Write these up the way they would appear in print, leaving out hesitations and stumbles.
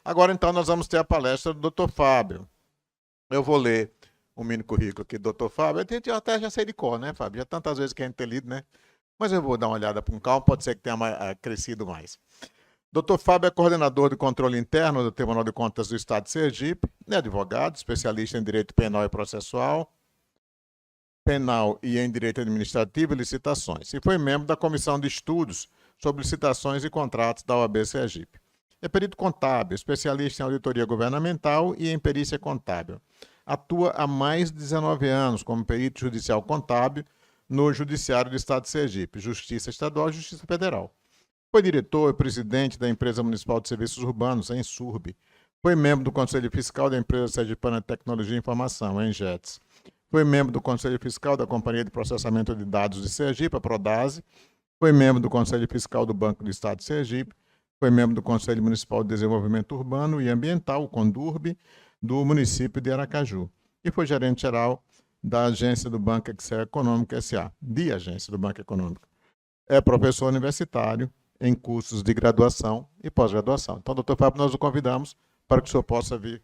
Agora, então, nós vamos ter a palestra do Dr. Fábio. Eu vou ler o mini currículo aqui do Dr. Fábio. Eu até já sei de cor, né, Fábio? Já tantas vezes que a gente tem lido, né? Mas eu vou dar uma olhada com calma, pode ser que tenha crescido mais. Dr. Fábio é coordenador de controle interno do Tribunal de Contas do Estado de Sergipe, é advogado, especialista em direito penal e processual, penal e em direito administrativo e licitações, e foi membro da Comissão de Estudos sobre Licitações e Contratos da OAB Sergipe. É perito contábil, especialista em auditoria governamental e em perícia contábil. Atua há mais de 19 anos como perito judicial contábil no Judiciário do Estado de Sergipe, Justiça Estadual e Justiça Federal. Foi diretor e presidente da Empresa Municipal de Serviços Urbanos, a Ensurb. Foi membro do Conselho Fiscal da Empresa Sergipana de Tecnologia e Informação, a Enjets. Foi membro do Conselho Fiscal da Companhia de Processamento de Dados de Sergipe, a Prodase. Foi membro do Conselho Fiscal do Banco do Estado de Sergipe. Foi membro do Conselho Municipal de Desenvolvimento Urbano e Ambiental, o CONDURB, do município de Aracaju. E foi gerente-geral da agência do Banco Excel Econômico S.A., de agência do Banco Econômico. É professor universitário em cursos de graduação e pós-graduação. Então, doutor Fábio, nós o convidamos para que o senhor possa vir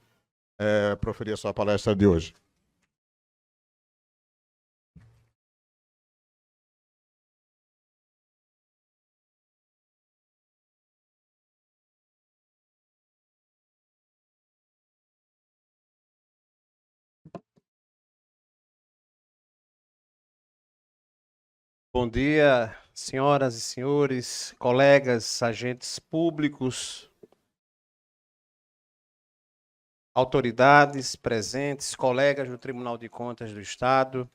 proferir a sua palestra de hoje. Bom dia, senhoras e senhores, colegas, agentes públicos, autoridades presentes, colegas do Tribunal de Contas do Estado.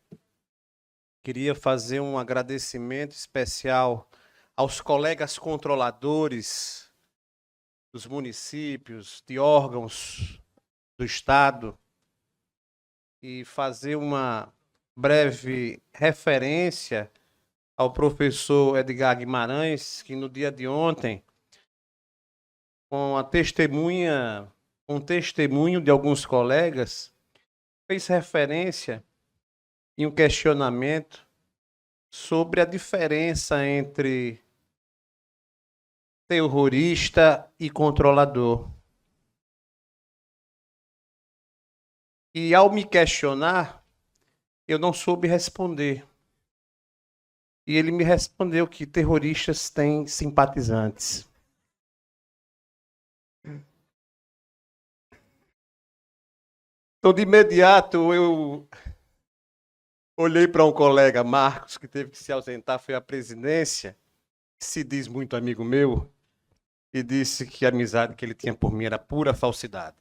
Queria fazer um agradecimento especial aos colegas controladores dos municípios, de órgãos do Estado, e fazer uma breve referência ao professor Edgar Guimarães, que no dia de ontem, com um testemunho de alguns colegas, fez referência em um questionamento sobre a diferença entre terrorista e controlador. E ao me questionar, eu não soube responder. E ele me respondeu que terroristas têm simpatizantes. Então, de imediato, eu olhei para um colega, Marcos, que teve que se ausentar, foi à presidência, que se diz muito amigo meu, e disse que a amizade que ele tinha por mim era pura falsidade.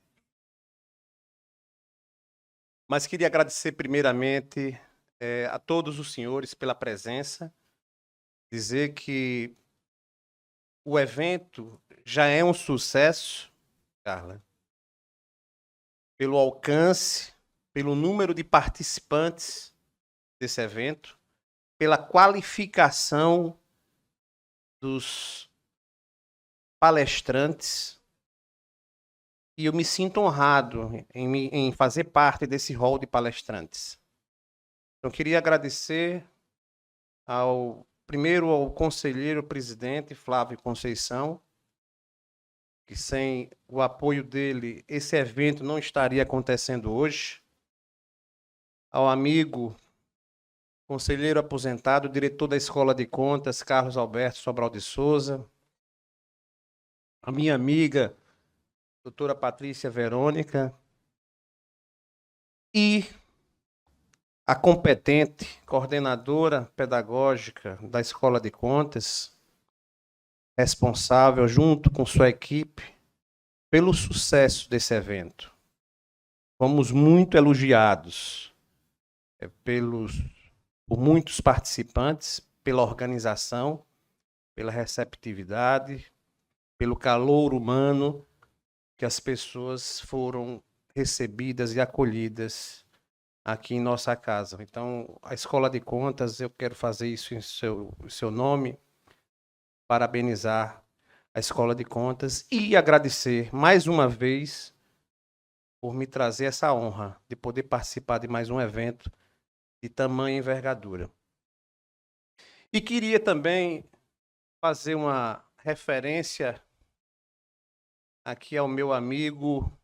Mas queria agradecer primeiramente a todos os senhores pela presença, dizer que o evento já é um sucesso, Carla, pelo alcance, pelo número de participantes desse evento, pela qualificação dos palestrantes, e eu me sinto honrado em fazer parte desse hall de palestrantes. Então, queria agradecer primeiro ao conselheiro presidente Flávio Conceição, que sem o apoio dele, esse evento não estaria acontecendo hoje. Ao amigo conselheiro aposentado, diretor da Escola de Contas, Carlos Alberto Sobral de Souza, a minha amiga, doutora Patrícia Verônica, e a competente coordenadora pedagógica da Escola de Contas, responsável, junto com sua equipe, pelo sucesso desse evento. Fomos muito elogiados por muitos participantes, pela organização, pela receptividade, pelo calor humano que as pessoas foram recebidas e acolhidas aqui em nossa casa. Então, a Escola de Contas, eu quero fazer isso em seu nome, parabenizar a Escola de Contas e agradecer mais uma vez por me trazer essa honra de poder participar de mais um evento de tamanha envergadura. E queria também fazer uma referência aqui é o meu amigo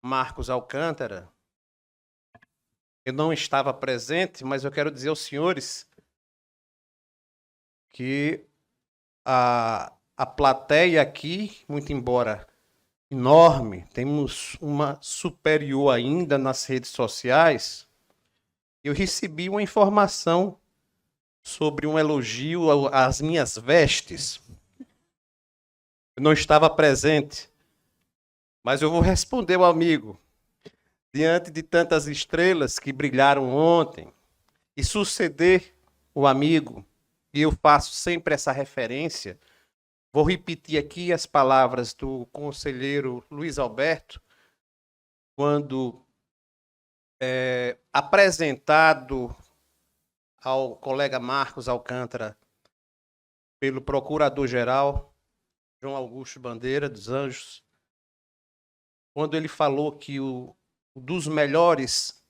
Marcos Alcântara. Eu não estava presente, mas eu quero dizer aos senhores que a plateia aqui, muito embora enorme, temos uma superior ainda nas redes sociais. Eu recebi uma informação sobre um elogio às minhas vestes. Eu não estava presente, mas eu vou responder ao amigo. Diante de tantas estrelas que brilharam ontem, e suceder o amigo, e eu faço sempre essa referência, vou repetir aqui as palavras do conselheiro Luiz Alberto, quando apresentado ao colega Marcos Alcântara pelo procurador-geral João Augusto Bandeira dos Anjos, quando ele falou que o dos melhores,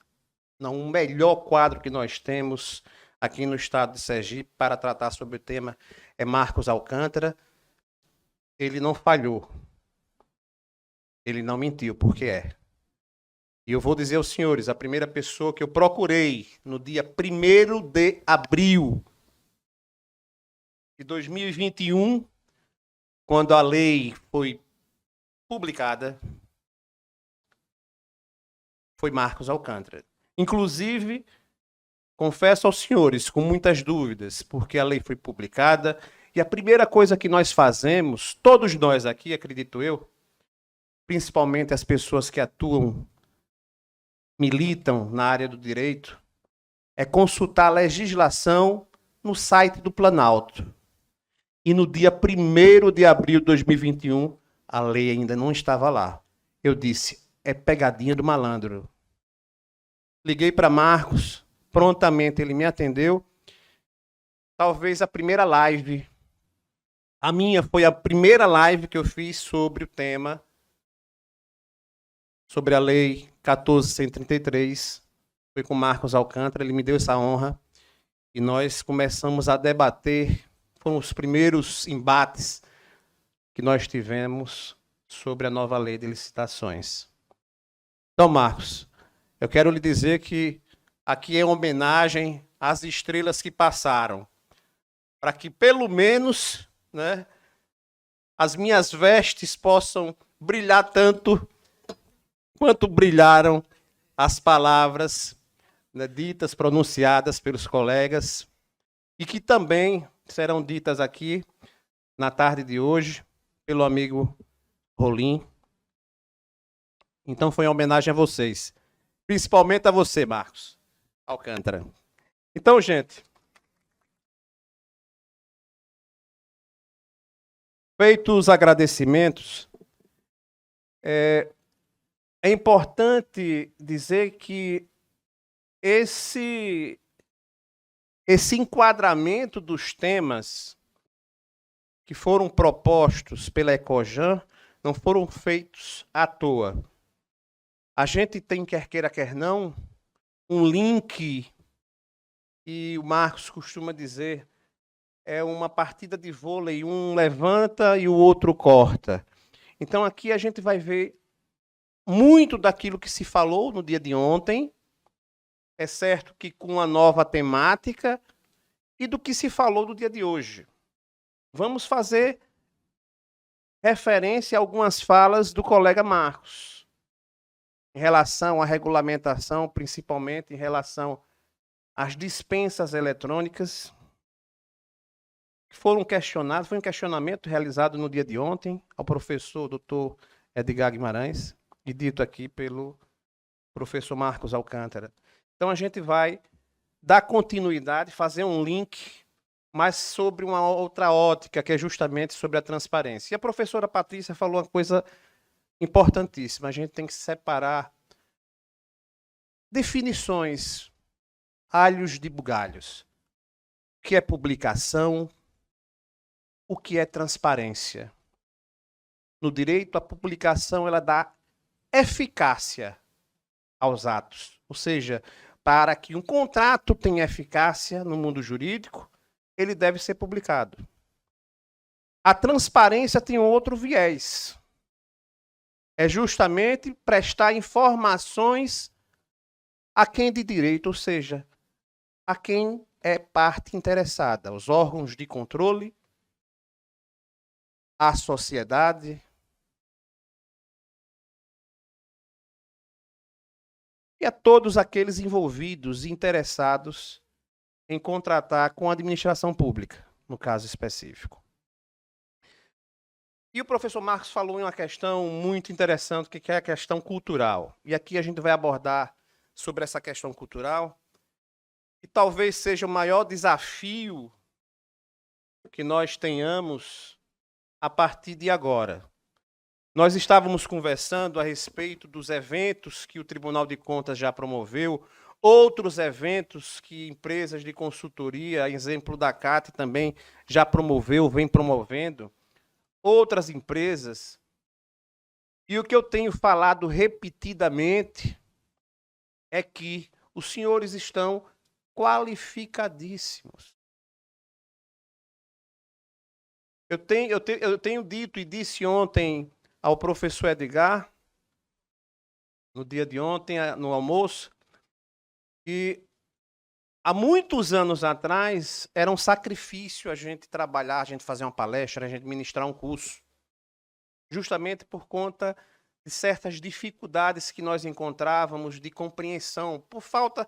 não, o melhor quadro que nós temos aqui no estado de Sergipe para tratar sobre o tema é Marcos Alcântara, ele não falhou. Ele não mentiu, porque é. E eu vou dizer aos senhores, a primeira pessoa que eu procurei no dia 1º de abril de 2021, quando a lei foi publicada, foi Marcos Alcântara. Inclusive, confesso aos senhores, com muitas dúvidas, porque a lei foi publicada, e a primeira coisa que nós fazemos, todos nós aqui, acredito eu, principalmente as pessoas que atuam, militam na área do direito, é consultar a legislação no site do Planalto. E no dia 1º de abril de 2021, a lei ainda não estava lá. Eu disse, é pegadinha do malandro. Liguei para Marcos, prontamente ele me atendeu. Talvez a primeira live, a minha foi a primeira live que eu fiz sobre o tema, sobre a lei 14.133, foi com Marcos Alcântara, ele me deu essa honra, e nós começamos a debater, foram os primeiros embates que nós tivemos sobre a nova lei de licitações. Então, Marcos, eu quero lhe dizer que aqui é uma homenagem às estrelas que passaram, para que pelo menos, né, as minhas vestes possam brilhar tanto quanto brilharam as palavras, né, ditas, pronunciadas pelos colegas, e que também serão ditas aqui na tarde de hoje pelo amigo Rolim. Então foi uma homenagem a vocês, principalmente a você, Marcos Alcântara. Então, gente, feitos os agradecimentos, é importante dizer que esse enquadramento dos temas que foram propostos pela Ecojan não foram feitos à toa. A gente tem, quer queira, quer não, um link, e o Marcos costuma dizer, é uma partida de vôlei, um levanta e o outro corta. Então aqui a gente vai ver muito daquilo que se falou no dia de ontem, é certo que com uma nova temática, e do que se falou no dia de hoje. Vamos fazer referência a algumas falas do colega Marcos, em relação à regulamentação, principalmente em relação às dispensas eletrônicas, que foram questionadas, foi um questionamento realizado no dia de ontem ao professor Dr. Edgar Guimarães, e dito aqui pelo professor Marcos Alcântara. Então a gente vai dar continuidade, fazer um link, mas sobre uma outra ótica, que é justamente sobre a transparência. E a professora Patrícia falou uma coisa importantíssima, a gente tem que separar definições, alhos de bugalhos. O que é publicação, o que é transparência. No direito, a publicação ela dá eficácia aos atos. Ou seja, para que um contrato tenha eficácia no mundo jurídico, ele deve ser publicado. A transparência tem outro viés. é justamente prestar informações a quem de direito, ou seja, a quem é parte interessada, os órgãos de controle, a sociedade e a todos aqueles envolvidos e interessados em contratar com a administração pública, no caso específico. E o professor Marcos falou em uma questão muito interessante, que é a questão cultural. E aqui a gente vai abordar sobre essa questão cultural, que talvez seja o maior desafio que nós tenhamos a partir de agora. Nós estávamos conversando a respeito dos eventos que o Tribunal de Contas já promoveu, outros eventos que empresas de consultoria, exemplo da CAT também já promoveu, vem promovendo, outras empresas. E o que eu tenho falado repetidamente é que os senhores estão qualificadíssimos. Eu tenho dito e disse ontem ao professor Edgar, no dia de ontem, no almoço, que há muitos anos atrás era um sacrifício a gente trabalhar, a gente fazer uma palestra, a gente ministrar um curso, justamente por conta de certas dificuldades que nós encontrávamos de compreensão, por falta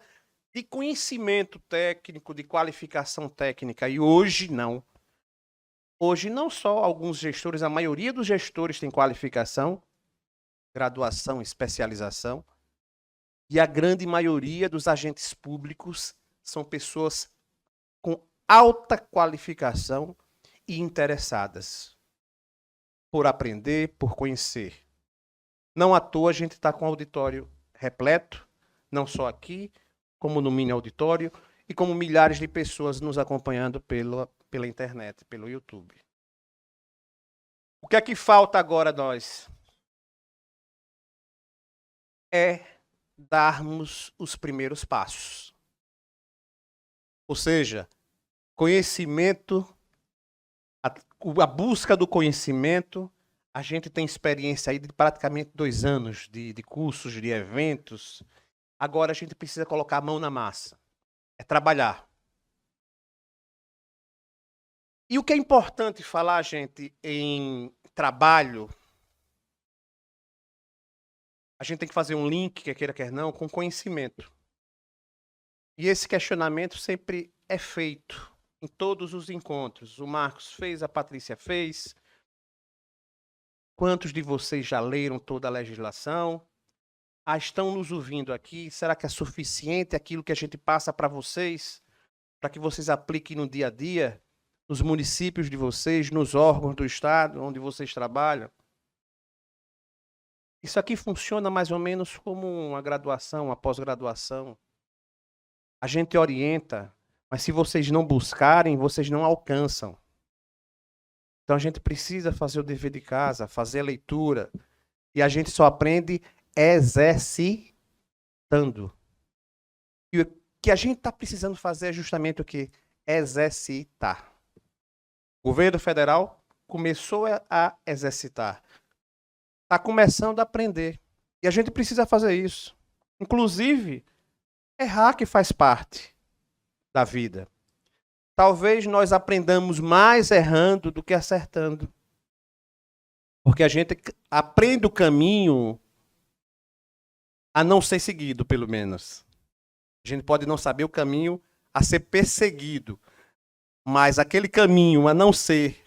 de conhecimento técnico, de qualificação técnica. E hoje não. Hoje não só alguns gestores, a maioria dos gestores tem qualificação, graduação, especialização, e a grande maioria dos agentes públicos são pessoas com alta qualificação e interessadas por aprender, por conhecer. Não à toa a gente está com o auditório repleto, não só aqui, como no mini auditório, e como milhares de pessoas nos acompanhando pela internet, pelo YouTube. O que é que falta agora a nós? É darmos os primeiros passos. Ou seja, conhecimento, a busca do conhecimento. A gente tem experiência aí de praticamente 2 anos de cursos, de eventos. Agora a gente precisa colocar a mão na massa. É trabalhar. E o que é importante falar, gente, em trabalho, a gente tem que fazer um link, quer queira, quer não, com conhecimento. E esse questionamento sempre é feito em todos os encontros. O Marcos fez, a Patrícia fez. Quantos de vocês já leram toda a legislação? Estão nos ouvindo aqui? Será que é suficiente aquilo que a gente passa para vocês, para que vocês apliquem no dia a dia, nos municípios de vocês, nos órgãos do Estado, onde vocês trabalham? Isso aqui funciona mais ou menos como uma graduação, uma pós-graduação. A gente orienta, mas se vocês não buscarem, vocês não alcançam. Então a gente precisa fazer o dever de casa, fazer a leitura. E a gente só aprende exercitando. E o que a gente está precisando fazer é justamente o quê? Exercitar. O governo federal começou a exercitar. Está começando a aprender. E a gente precisa fazer isso. Inclusive, errar que faz parte da vida. Talvez nós aprendamos mais errando do que acertando. Porque a gente aprende o caminho a não ser seguido, pelo menos. A gente pode não saber o caminho a ser perseguido, mas aquele caminho a não ser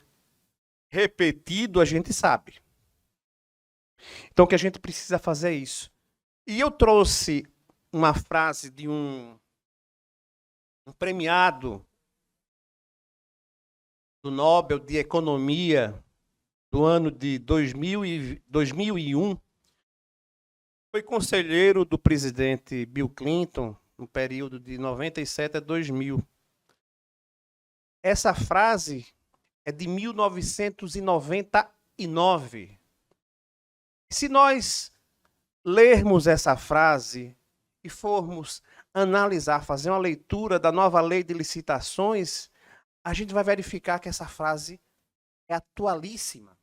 repetido, a gente sabe. Então, o que a gente precisa fazer é isso. E eu trouxe uma frase de um premiado do Nobel de Economia do ano de 2001, foi conselheiro do presidente Bill Clinton no período de 97 a 2000. Essa frase é de 1999. Se nós lermos essa frase e formos analisar, fazer uma leitura da nova lei de licitações, a gente vai verificar que essa frase é atualíssima.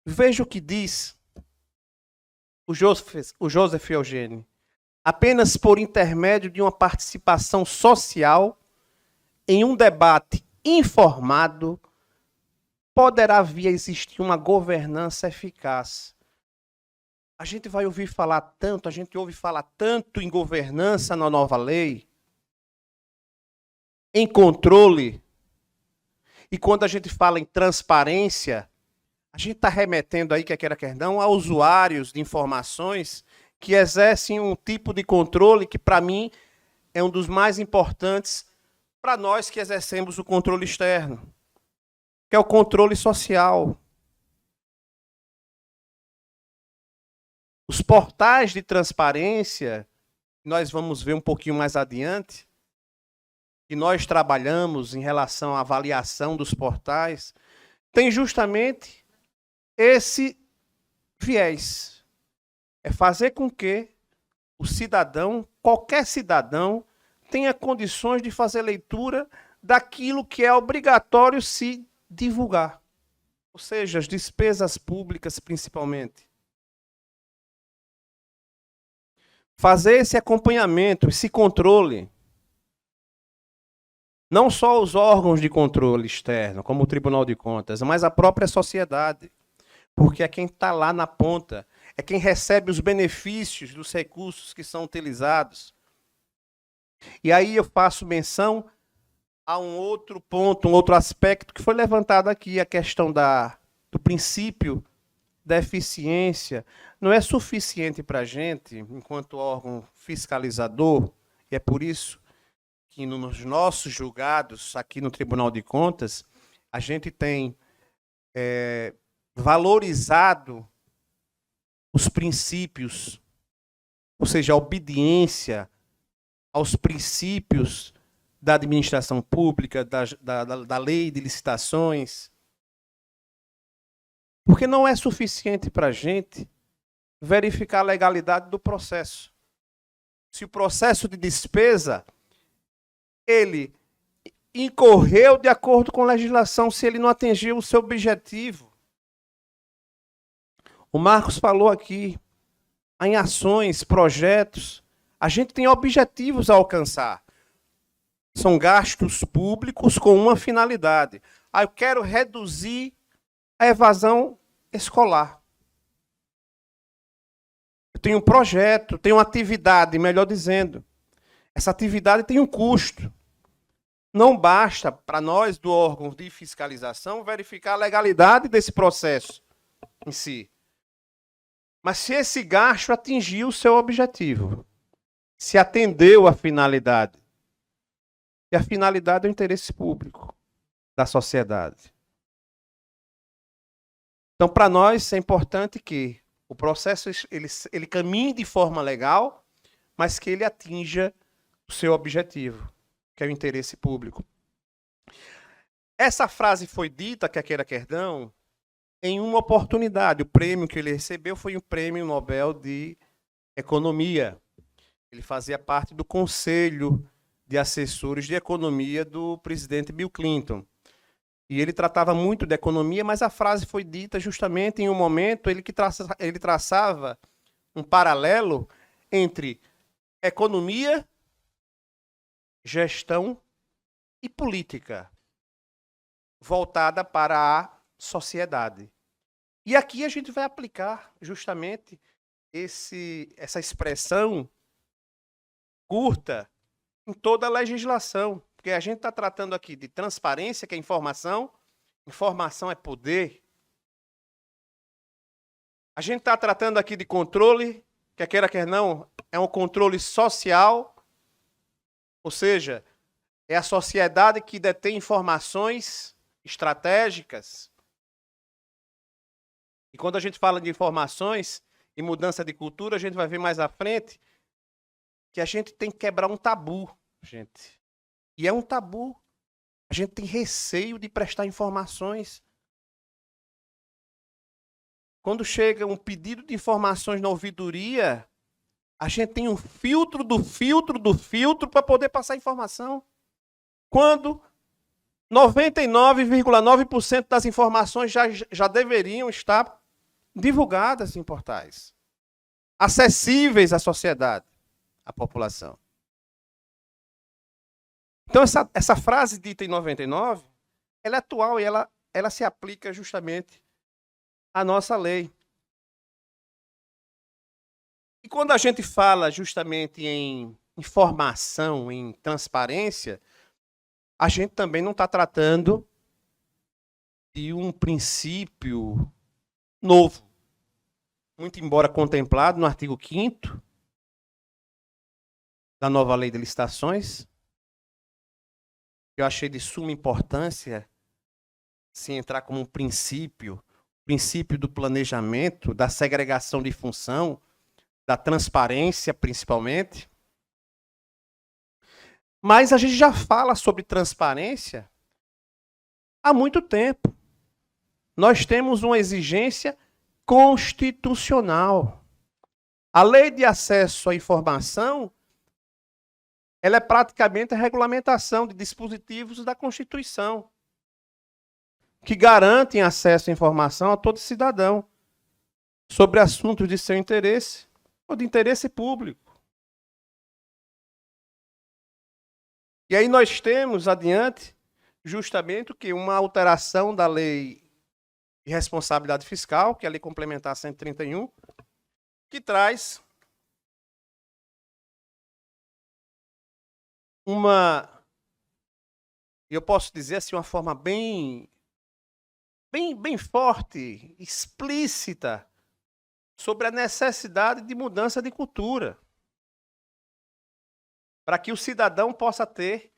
Veja o que diz o Joseph Eugênio. Apenas por intermédio de uma participação social em um debate informado poderá vir a existir uma governança eficaz. A gente vai ouvir falar tanto, a gente ouve falar tanto em governança na nova lei, em controle, e quando a gente fala em transparência, a gente está remetendo aí, quer não, a usuários de informações que exercem um tipo de controle que, para mim, é um dos mais importantes para nós que exercemos o controle externo, que é o controle social. Os portais de transparência, nós vamos ver um pouquinho mais adiante, que nós trabalhamos em relação à avaliação dos portais, tem justamente esse viés. É fazer com que o cidadão, qualquer cidadão, tenha condições de fazer leitura daquilo que é obrigatório se divulgar. Ou seja, as despesas públicas, principalmente. Fazer esse acompanhamento, esse controle. Não só os órgãos de controle externo, como o Tribunal de Contas, mas a própria sociedade. Porque é quem está lá na ponta, é quem recebe os benefícios dos recursos que são utilizados. E aí eu faço menção a um outro ponto, um outro aspecto que foi levantado aqui, a questão do princípio da eficiência. Não é suficiente para a gente, enquanto órgão fiscalizador, e é por isso que nos nossos julgados, aqui no Tribunal de Contas, a gente tem valorizado os princípios, ou seja, a obediência aos princípios da administração pública, da lei de licitações. Porque não é suficiente para a gente verificar a legalidade do processo. Se o processo de despesa, ele incorreu de acordo com a legislação, se ele não atingiu o seu objetivo. O Marcos falou aqui, em ações, projetos, a gente tem objetivos a alcançar. São gastos públicos com uma finalidade. Eu quero reduzir a evasão escolar. Eu tenho um projeto, tenho uma atividade, melhor dizendo. Essa atividade tem um custo. Não basta para nós, do órgão de fiscalização, verificar a legalidade desse processo em si. Mas se esse gasto atingiu o seu objetivo, se atendeu à finalidade, e a finalidade é o interesse público da sociedade. Então, para nós, é importante que o processo ele caminhe de forma legal, mas que ele atinja o seu objetivo, que é o interesse público. Essa frase foi dita, quer não, em uma oportunidade. O prêmio que ele recebeu foi um prêmio Nobel de Economia. Ele fazia parte do Conselho de Assessores de Economia do presidente Bill Clinton. E ele tratava muito de economia, mas a frase foi dita justamente em um momento ele traçava um paralelo entre economia, gestão e política, voltada para a sociedade. E aqui a gente vai aplicar justamente essa expressão curta em toda a legislação, porque a gente está tratando aqui de transparência, que é informação, informação é poder. A gente está tratando aqui de controle, quer não, é um controle social, ou seja, é a sociedade que detém informações estratégicas. E quando a gente fala de informações e mudança de cultura, a gente vai ver mais à frente que a gente tem que quebrar um tabu, gente. E é um tabu. A gente tem receio de prestar informações. Quando chega um pedido de informações na ouvidoria, a gente tem um filtro do filtro do filtro para poder passar informação. Quando 99,9% das informações já deveriam estar divulgadas em portais, acessíveis à sociedade, à população. Então, essa frase dita em 99, ela é atual e ela se aplica justamente à nossa lei. E quando a gente fala justamente em informação, em transparência, a gente também não está tratando de um princípio novo, muito embora contemplado no artigo 5º da nova lei de licitações, que eu achei de suma importância se entrar como um princípio do planejamento, da segregação de função, da transparência, principalmente. Mas a gente já fala sobre transparência há muito tempo. Nós temos uma exigência constitucional. A lei de acesso à informação, ela é praticamente a regulamentação de dispositivos da Constituição, que garantem acesso à informação a todo cidadão sobre assuntos de seu interesse ou de interesse público. E aí nós temos adiante justamente o que? Uma alteração da lei de responsabilidade fiscal, que é a lei complementar 131, que traz eu posso dizer assim, uma forma bem forte, explícita, sobre a necessidade de mudança de cultura, para que o cidadão possa ter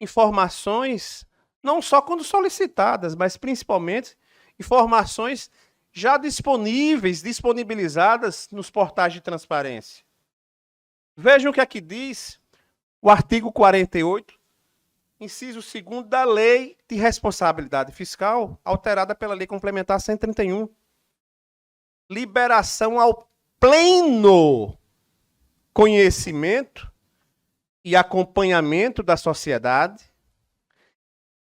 informações, não só quando solicitadas, mas principalmente informações já disponibilizadas nos portais de transparência. Vejam o que aqui diz o artigo 48, inciso 2º da Lei de Responsabilidade Fiscal, alterada pela Lei Complementar 131. Liberação ao pleno conhecimento e acompanhamento da sociedade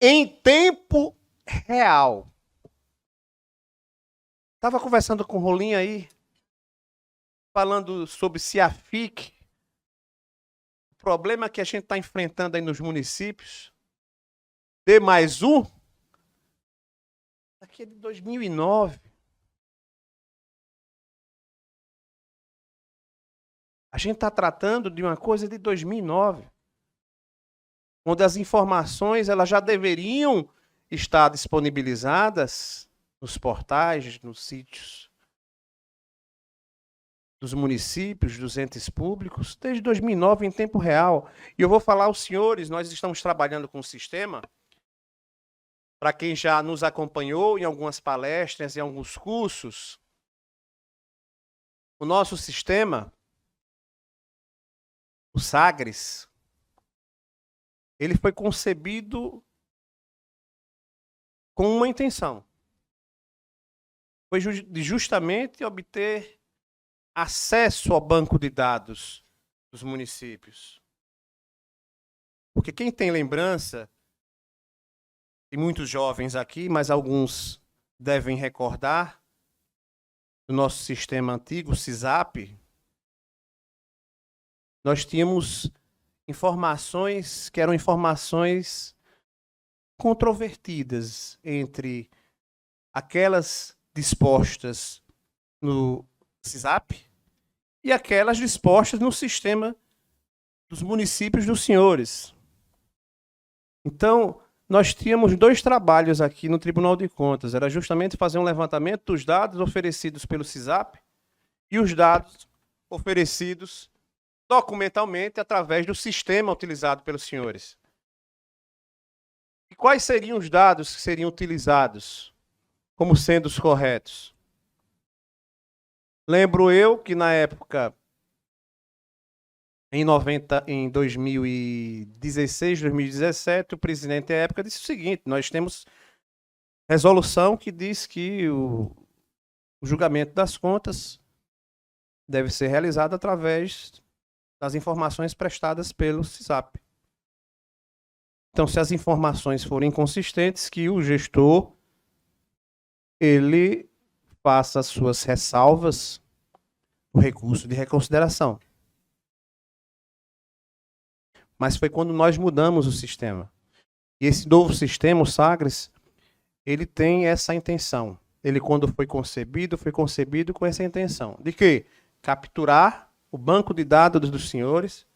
em tempo real. Estava conversando com o Rolim aí, falando sobre se a FIC, o problema que a gente está enfrentando aí nos municípios, D+1, aqui é de 2009. A gente está tratando de uma coisa de 2009, onde as informações elas já deveriam estar disponibilizadas nos portais, nos sítios dos municípios, dos entes públicos, desde 2009, em tempo real. E eu vou falar aos senhores, nós estamos trabalhando com um sistema, para quem já nos acompanhou em algumas palestras, em alguns cursos, o nosso sistema, o Sagres, ele foi concebido com uma intenção. Foi justamente obter acesso ao banco de dados dos municípios. Porque quem tem lembrança, e muitos jovens aqui, mas alguns devem recordar, do nosso sistema antigo, o SISAP, nós tínhamos informações que eram informações controvertidas entre aquelas dispostas no SISAP e aquelas dispostas no sistema dos municípios dos senhores. Então, nós tínhamos 2 trabalhos aqui no Tribunal de Contas. Era justamente fazer um levantamento dos dados oferecidos pelo SISAP e os dados oferecidos documentalmente através do sistema utilizado pelos senhores. E quais seriam os dados que seriam utilizados como sendo os corretos? Lembro eu que na época, em 2016, 2017, o presidente da época disse o seguinte: nós temos resolução que diz que o julgamento das contas deve ser realizado através das informações prestadas pelo SISAP. Então, se as informações forem inconsistentes, que o gestor ele faça suas ressalvas no recurso de reconsideração. Mas foi quando nós mudamos o sistema. E esse novo sistema, o Sagres, ele tem essa intenção. Ele, quando foi concebido com essa intenção. De quê? Capturar o banco de dados dos senhores.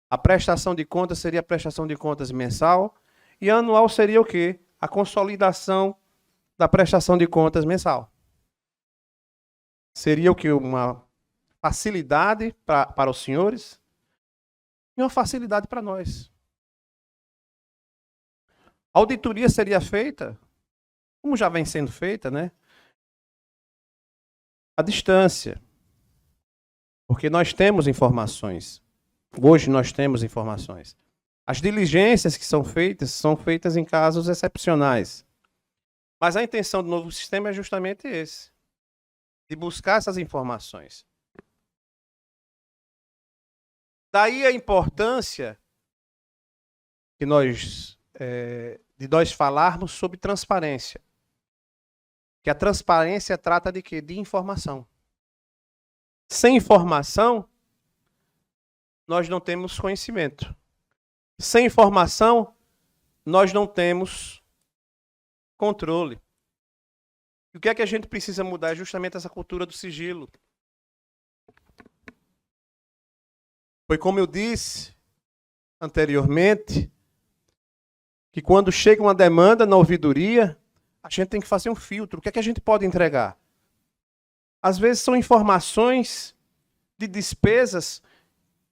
A prestação de contas seria a prestação de contas mensal. E anual seria o quê? A consolidação da prestação de contas mensal. Seria o quê? Uma facilidade para os senhores e uma facilidade para nós. A auditoria seria feita, como já vem sendo feita, né? À distância. Porque nós temos informações. Hoje nós temos informações. As diligências que são feitas em casos excepcionais. Mas a intenção do novo sistema é justamente esse. De buscar essas informações. Daí a importância que de nós falarmos sobre transparência. Que a transparência trata de quê? De informação. Sem informação, nós não temos conhecimento. Sem informação, nós não temos controle. E o que é que a gente precisa mudar? É justamente essa cultura do sigilo. Foi como eu disse anteriormente, que quando chega uma demanda na ouvidoria, a gente tem que fazer um filtro. O que é que a gente pode entregar? Às vezes são informações de despesas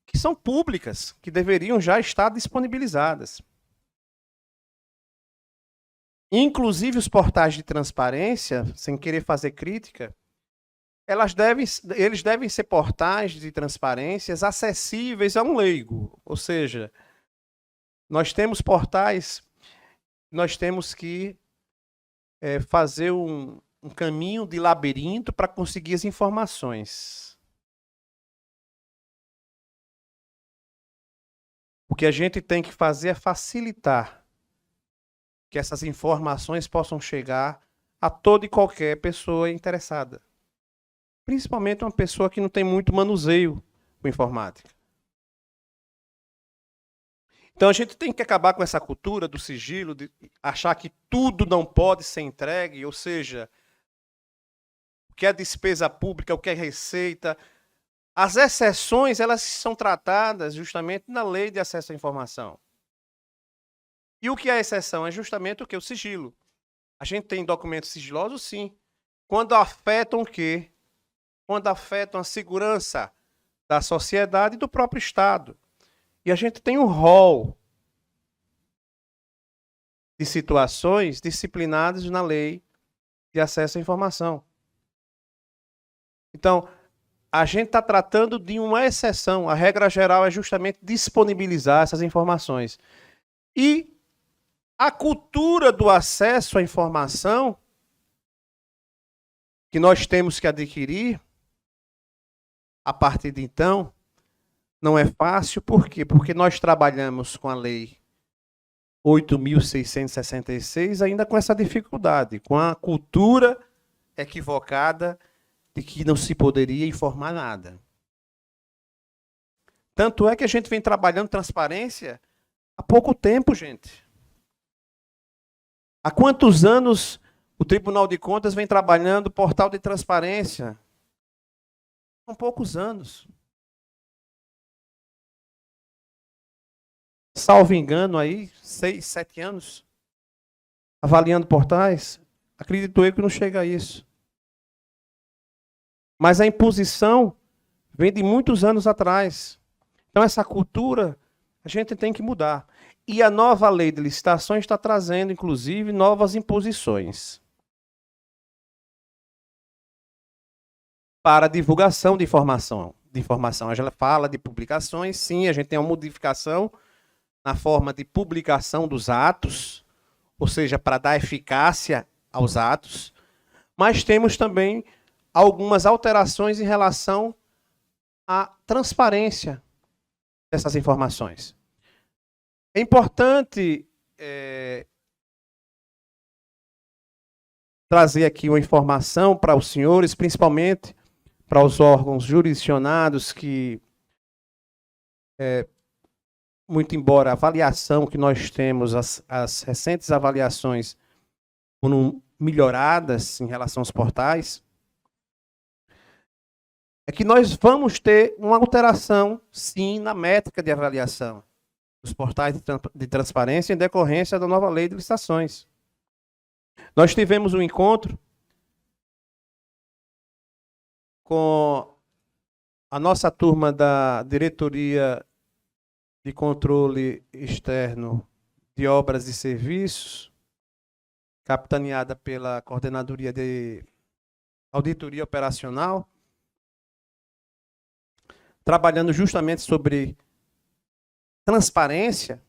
que são públicas, que deveriam já estar disponibilizadas. Inclusive os portais de transparência, sem querer fazer crítica, eles devem ser portais de transparências acessíveis a um leigo. Ou seja, nós temos portais, nós temos que fazer um caminho de labirinto para conseguir as informações. O que a gente tem que fazer é facilitar que essas informações possam chegar a toda e qualquer pessoa interessada. Principalmente uma pessoa que não tem muito manuseio com informática. Então a gente tem que acabar com essa cultura do sigilo, de achar que tudo não pode ser entregue, ou seja, o que é despesa pública, o que é receita. As exceções, elas são tratadas justamente na lei de acesso à informação. E o que é exceção? É justamente o que? O sigilo. A gente tem documentos sigilosos, sim. Quando afetam o quê? Quando afetam a segurança da sociedade e do próprio Estado. E a gente tem um rol de situações disciplinadas na lei de acesso à informação. Então, a gente está tratando de uma exceção. A regra geral é justamente disponibilizar essas informações. E a cultura do acesso à informação que nós temos que adquirir a partir de então não é fácil. Por quê? Porque nós trabalhamos com a lei 8.666 ainda com essa dificuldade, com a cultura equivocada de que não se poderia informar nada. Tanto é que a gente vem trabalhando transparência há pouco tempo, gente. Há quantos anos o Tribunal de Contas vem trabalhando portal de transparência? São poucos anos. Salvo engano aí, 6, 7 anos, avaliando portais. Acredito eu que não chega a isso. Mas a imposição vem de muitos anos atrás. Então essa cultura a gente tem que mudar. E a nova lei de licitações está trazendo, inclusive, novas imposições para divulgação de informação. Ela fala de publicações, sim, a gente tem uma modificação na forma de publicação dos atos, ou seja, para dar eficácia aos atos, mas temos também algumas alterações em relação à transparência dessas informações. É importante trazer aqui uma informação para os senhores, principalmente para os órgãos jurisdicionados que, muito embora a avaliação que nós temos, as recentes avaliações foram melhoradas em relação aos portais, é que nós vamos ter uma alteração, sim, na métrica de avaliação dos portais de transparência em decorrência da nova lei de licitações. Nós tivemos um encontro com a nossa turma da Diretoria de Controle Externo de Obras e Serviços, capitaneada pela Coordenadoria de Auditoria Operacional, trabalhando justamente sobre transparência,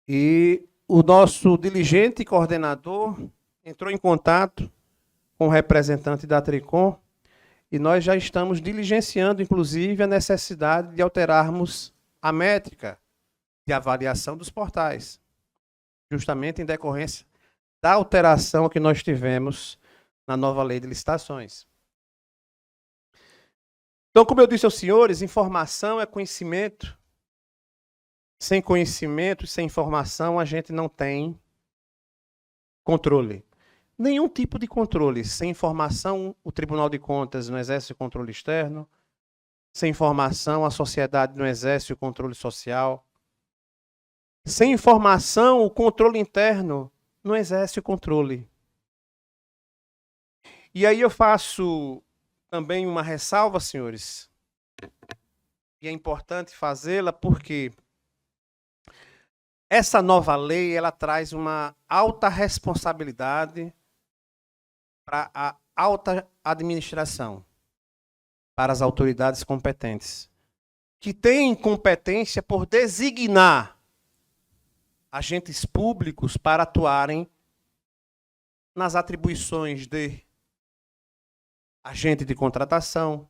e o nosso diligente coordenador entrou em contato com o representante da Tricom e nós já estamos diligenciando, inclusive, a necessidade de alterarmos a métrica de avaliação dos portais, justamente em decorrência da alteração que nós tivemos na nova lei de licitações. Então, como eu disse aos senhores, informação é conhecimento. Sem conhecimento, sem informação, a gente não tem controle. Nenhum tipo de controle. Sem informação, o Tribunal de Contas não exerce o controle externo. Sem informação, a sociedade não exerce o controle social. Sem informação, o controle interno não exerce o controle. E aí eu faço também uma ressalva, senhores, e é importante fazê-la porque essa nova lei ela traz uma alta responsabilidade para a alta administração, para as autoridades competentes, que têm competência por designar agentes públicos para atuarem nas atribuições de agente de contratação,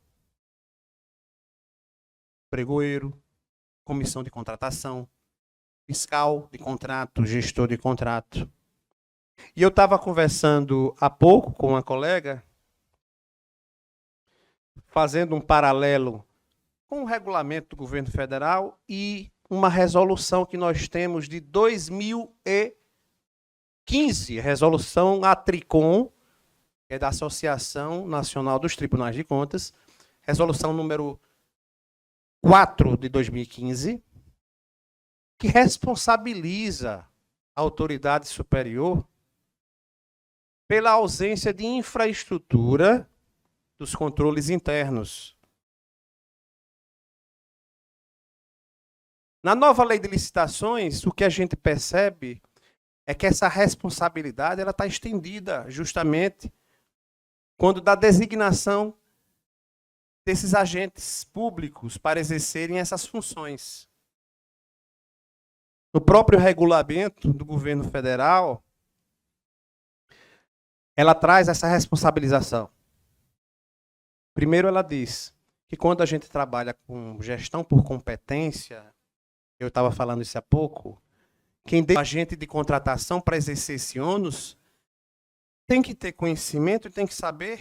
pregoeiro, comissão de contratação, fiscal de contrato, gestor de contrato. E eu estava conversando há pouco com uma colega, fazendo um paralelo com o regulamento do governo federal e uma resolução que nós temos de 2015, resolução ATRICOM, que é da Associação Nacional dos Tribunais de Contas, resolução número 4 de 2015, que responsabiliza a autoridade superior pela ausência de infraestrutura dos controles internos. Na nova lei de licitações, o que a gente percebe é que essa responsabilidade ela está estendida justamente quando da designação desses agentes públicos para exercerem essas funções. No próprio regulamento do governo federal, ela traz essa responsabilização. Primeiro, ela diz que quando a gente trabalha com gestão por competência, eu estava falando isso há pouco, quem tem agente de contratação para exercer esse ônus tem que ter conhecimento e tem que saber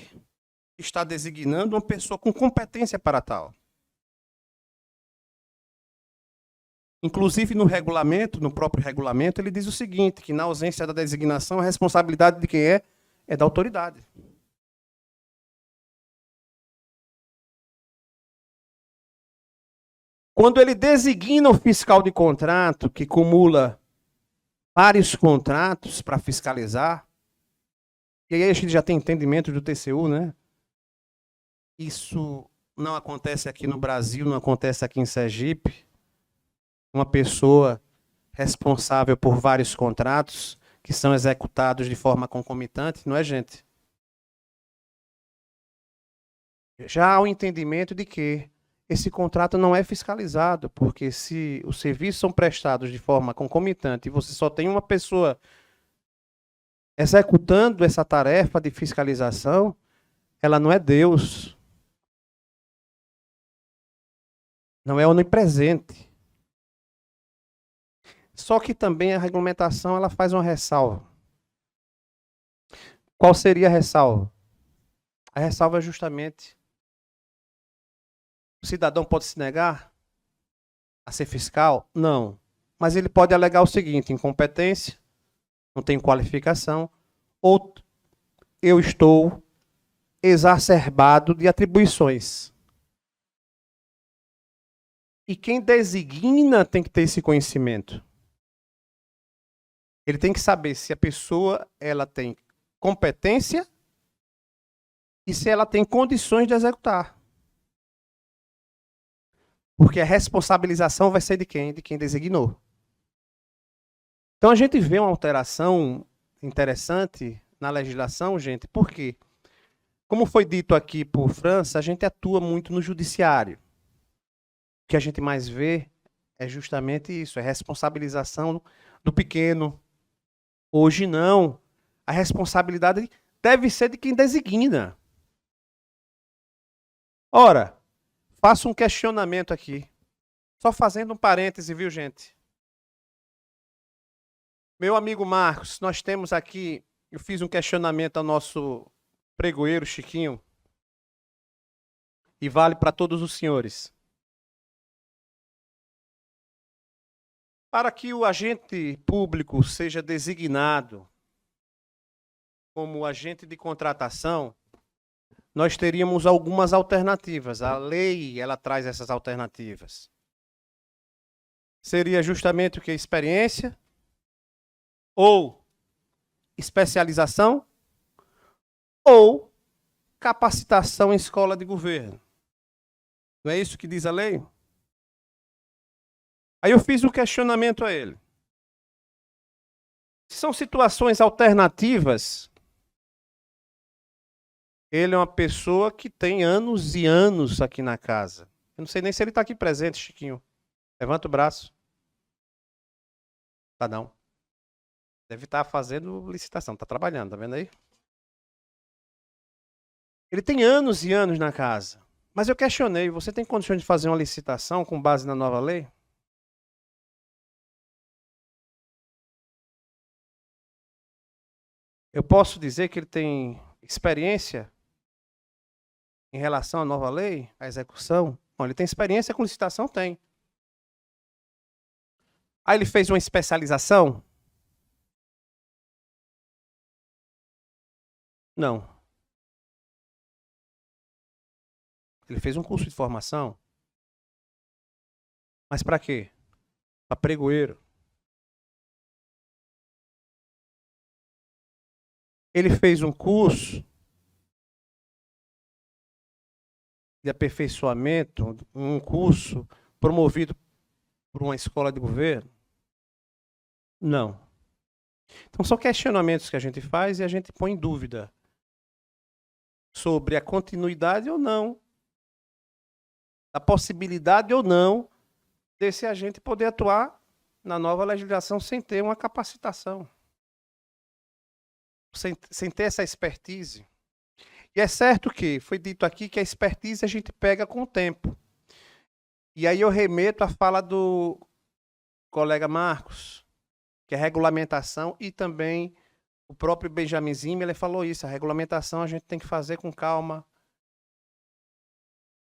que está designando uma pessoa com competência para tal. Inclusive, no regulamento, no próprio regulamento, ele diz o seguinte, que na ausência da designação, a responsabilidade de quem é da autoridade. Quando ele designa o fiscal de contrato, que acumula vários contratos para fiscalizar, e aí a gente já tem entendimento do TCU, né? Isso não acontece aqui no Brasil, não acontece aqui em Sergipe. Uma pessoa responsável por vários contratos que são executados de forma concomitante, não é, gente? Já há o entendimento de que esse contrato não é fiscalizado, porque se os serviços são prestados de forma concomitante e você só tem uma pessoa executando essa tarefa de fiscalização, ela não é Deus. Não é onipresente. Só que também a regulamentação ela faz uma ressalva. Qual seria a ressalva? A ressalva é justamente: o cidadão pode se negar a ser fiscal? Não. Mas ele pode alegar o seguinte: incompetência, não tem qualificação, ou eu estou exacerbado de atribuições. E quem designa tem que ter esse conhecimento. Ele tem que saber se a pessoa ela tem competência e se ela tem condições de executar. Porque a responsabilização vai ser de quem? De quem designou. Então a gente vê uma alteração interessante na legislação, gente, por quê? Como foi dito aqui por França, a gente atua muito no judiciário. O que a gente mais vê é justamente isso, é responsabilização do pequeno. Hoje não. A responsabilidade deve ser de quem designa. Ora, faço um questionamento aqui. Só fazendo um parêntese, viu, gente? Meu amigo Marcos, nós temos aqui, eu fiz um questionamento ao nosso pregoeiro Chiquinho, e vale para todos os senhores. Para que o agente público seja designado como agente de contratação, nós teríamos algumas alternativas. A lei, ela traz essas alternativas. Seria justamente o que? Experiência ou especialização ou capacitação em escola de governo. Não é isso que diz a lei? Aí eu fiz um questionamento a ele. São situações alternativas. Ele é uma pessoa que tem anos e anos aqui na casa. Eu não sei nem se ele está aqui presente, Chiquinho. Levanta o braço. Tá não. Deve estar fazendo licitação, está trabalhando, tá vendo aí? Ele tem anos e anos na casa. Mas eu questionei, você tem condições de fazer uma licitação com base na nova lei? Eu posso dizer que ele tem experiência em relação à nova lei, à execução? Bom, ele tem experiência com licitação? Tem. Aí ele fez uma especialização? Não. Ele fez um curso de formação? Mas para quê? Para pregoeiro. Ele fez um curso de aperfeiçoamento, um curso promovido por uma escola de governo? Não. Então são questionamentos que a gente faz e a gente põe em dúvida sobre a continuidade ou não, a possibilidade ou não desse agente poder atuar na nova legislação sem ter uma capacitação, sem ter essa expertise. E é certo que foi dito aqui que a expertise a gente pega com o tempo. E aí eu remeto à fala do colega Marcos, que é regulamentação, e também o próprio Benjamin Zimmer, ele falou isso, a regulamentação a gente tem que fazer com calma,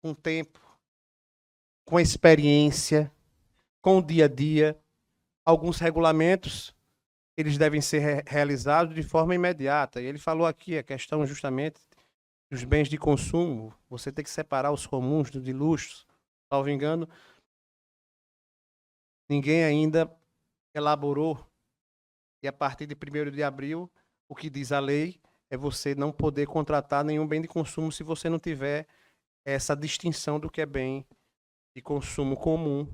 com tempo, com experiência, com o dia a dia. Alguns regulamentos, eles devem ser realizados de forma imediata. E ele falou aqui a questão justamente dos bens de consumo. Você tem que separar os comuns do de luxo. Salvo engano, ninguém ainda elaborou. E a partir de 1º de abril, o que diz a lei é você não poder contratar nenhum bem de consumo se você não tiver essa distinção do que é bem de consumo comum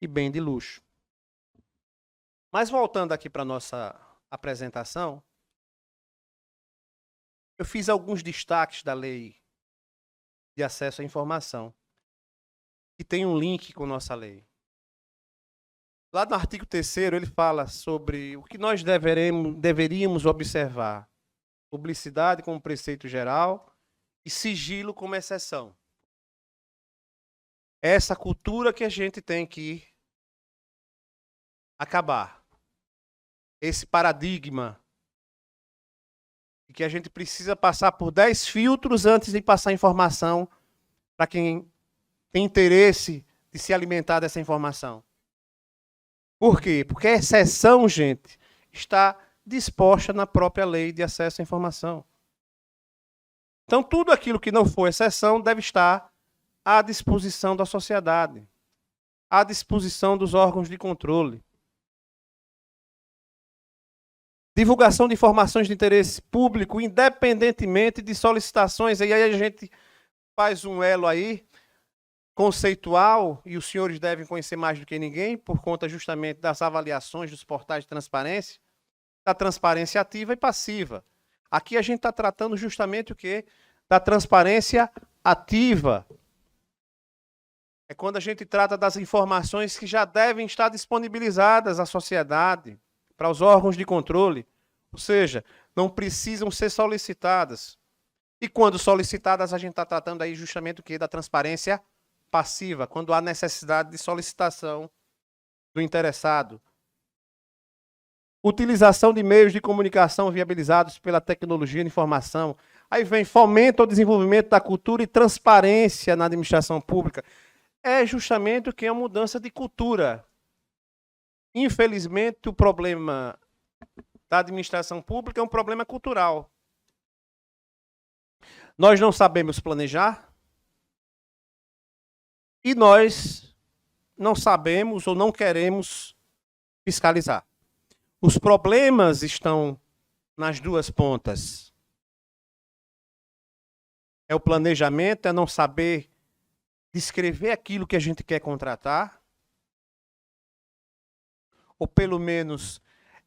e bem de luxo. Mas voltando aqui para a nossa apresentação, eu fiz alguns destaques da lei de acesso à informação, que tem um link com nossa lei. Lá no artigo 3º, ele fala sobre o que nós deveríamos observar. Publicidade como preceito geral e sigilo como exceção. Essa cultura que a gente tem que acabar. Esse paradigma que a gente precisa passar por 10 filtros antes de passar informação para quem tem interesse de se alimentar dessa informação. Por quê? Porque a exceção, gente, está disposta na própria lei de acesso à informação. Então, tudo aquilo que não for exceção deve estar à disposição da sociedade, à disposição dos órgãos de controle. Divulgação de informações de interesse público, independentemente de solicitações. E aí a gente faz um elo aí, conceitual, e os senhores devem conhecer mais do que ninguém, por conta justamente das avaliações dos portais de transparência, da transparência ativa e passiva. Aqui a gente está tratando justamente o quê? Da transparência ativa. É quando a gente trata das informações que já devem estar disponibilizadas à sociedade, para os órgãos de controle, ou seja, não precisam ser solicitadas. E quando solicitadas, a gente está tratando aí justamente o quê? Da transparência passiva, quando há necessidade de solicitação do interessado. Utilização de meios de comunicação viabilizados pela tecnologia de informação. Aí vem fomento ao desenvolvimento da cultura e transparência na administração pública. É justamente o que é uma mudança de cultura. Infelizmente, o problema da administração pública é um problema cultural. Nós não sabemos planejar e nós não sabemos ou não queremos fiscalizar. Os problemas estão nas duas pontas. É o planejamento, é não saber descrever aquilo que a gente quer contratar, ou pelo menos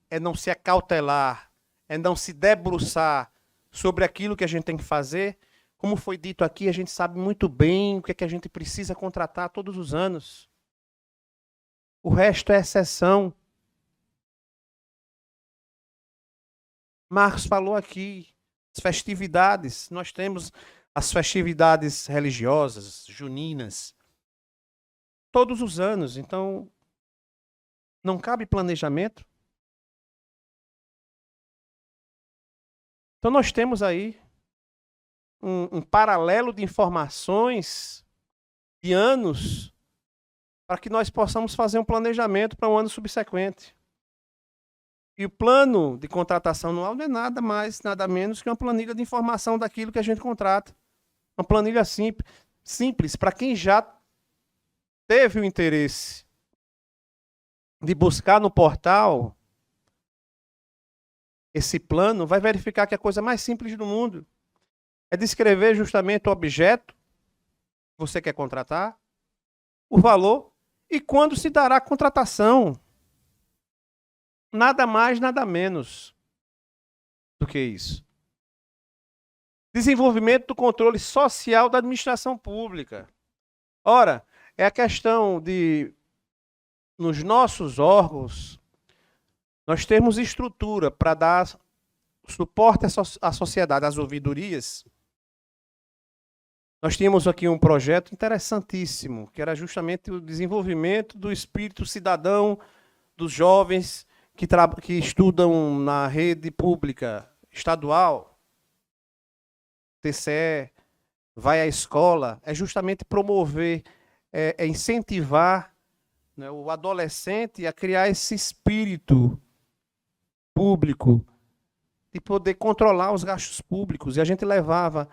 é não se acautelar, é não se debruçar sobre aquilo que a gente tem que fazer. Como foi dito aqui, a gente sabe muito bem o que é que a gente precisa contratar todos os anos. O resto é exceção. Marcos falou aqui, as festividades, nós temos as festividades religiosas, juninas, todos os anos, então não cabe planejamento. Então nós temos aí um paralelo de informações de anos para que nós possamos fazer um planejamento para um ano subsequente. E o plano de contratação anual não é nada mais, nada menos que uma planilha de informação daquilo que a gente contrata. Uma planilha simples para quem já teve o interesse de buscar no portal esse plano, vai verificar que é a coisa mais simples do mundo é descrever justamente o objeto que você quer contratar, o valor e quando se dará a contratação. Nada mais, nada menos do que isso. Desenvolvimento do controle social da administração pública. Ora, é a questão de, nos nossos órgãos, nós temos estrutura para dar suporte à sociedade, às ouvidorias. Nós tínhamos aqui um projeto interessantíssimo, que era justamente o desenvolvimento do espírito cidadão dos jovens que estudam na rede pública estadual, TCE, vai à escola, é justamente promover, incentivar, né, o adolescente a criar esse espírito público de poder controlar os gastos públicos. E a gente levava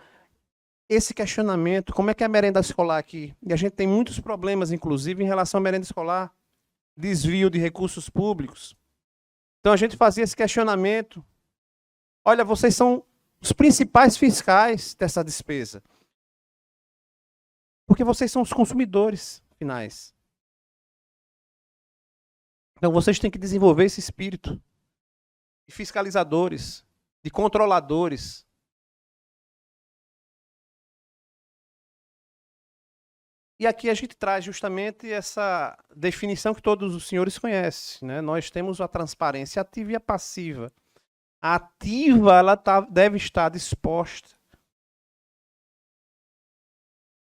esse questionamento, como é que é a merenda escolar aqui? E a gente tem muitos problemas, inclusive, em relação à merenda escolar, desvio de recursos públicos. Então a gente fazia esse questionamento. Olha, vocês são os principais fiscais dessa despesa. Porque vocês são os consumidores finais. Então vocês têm que desenvolver esse espírito de fiscalizadores, de controladores. E aqui a gente traz justamente essa definição que todos os senhores conhecem, né? Nós temos a transparência ativa e a passiva. A ativa ela deve estar disposta,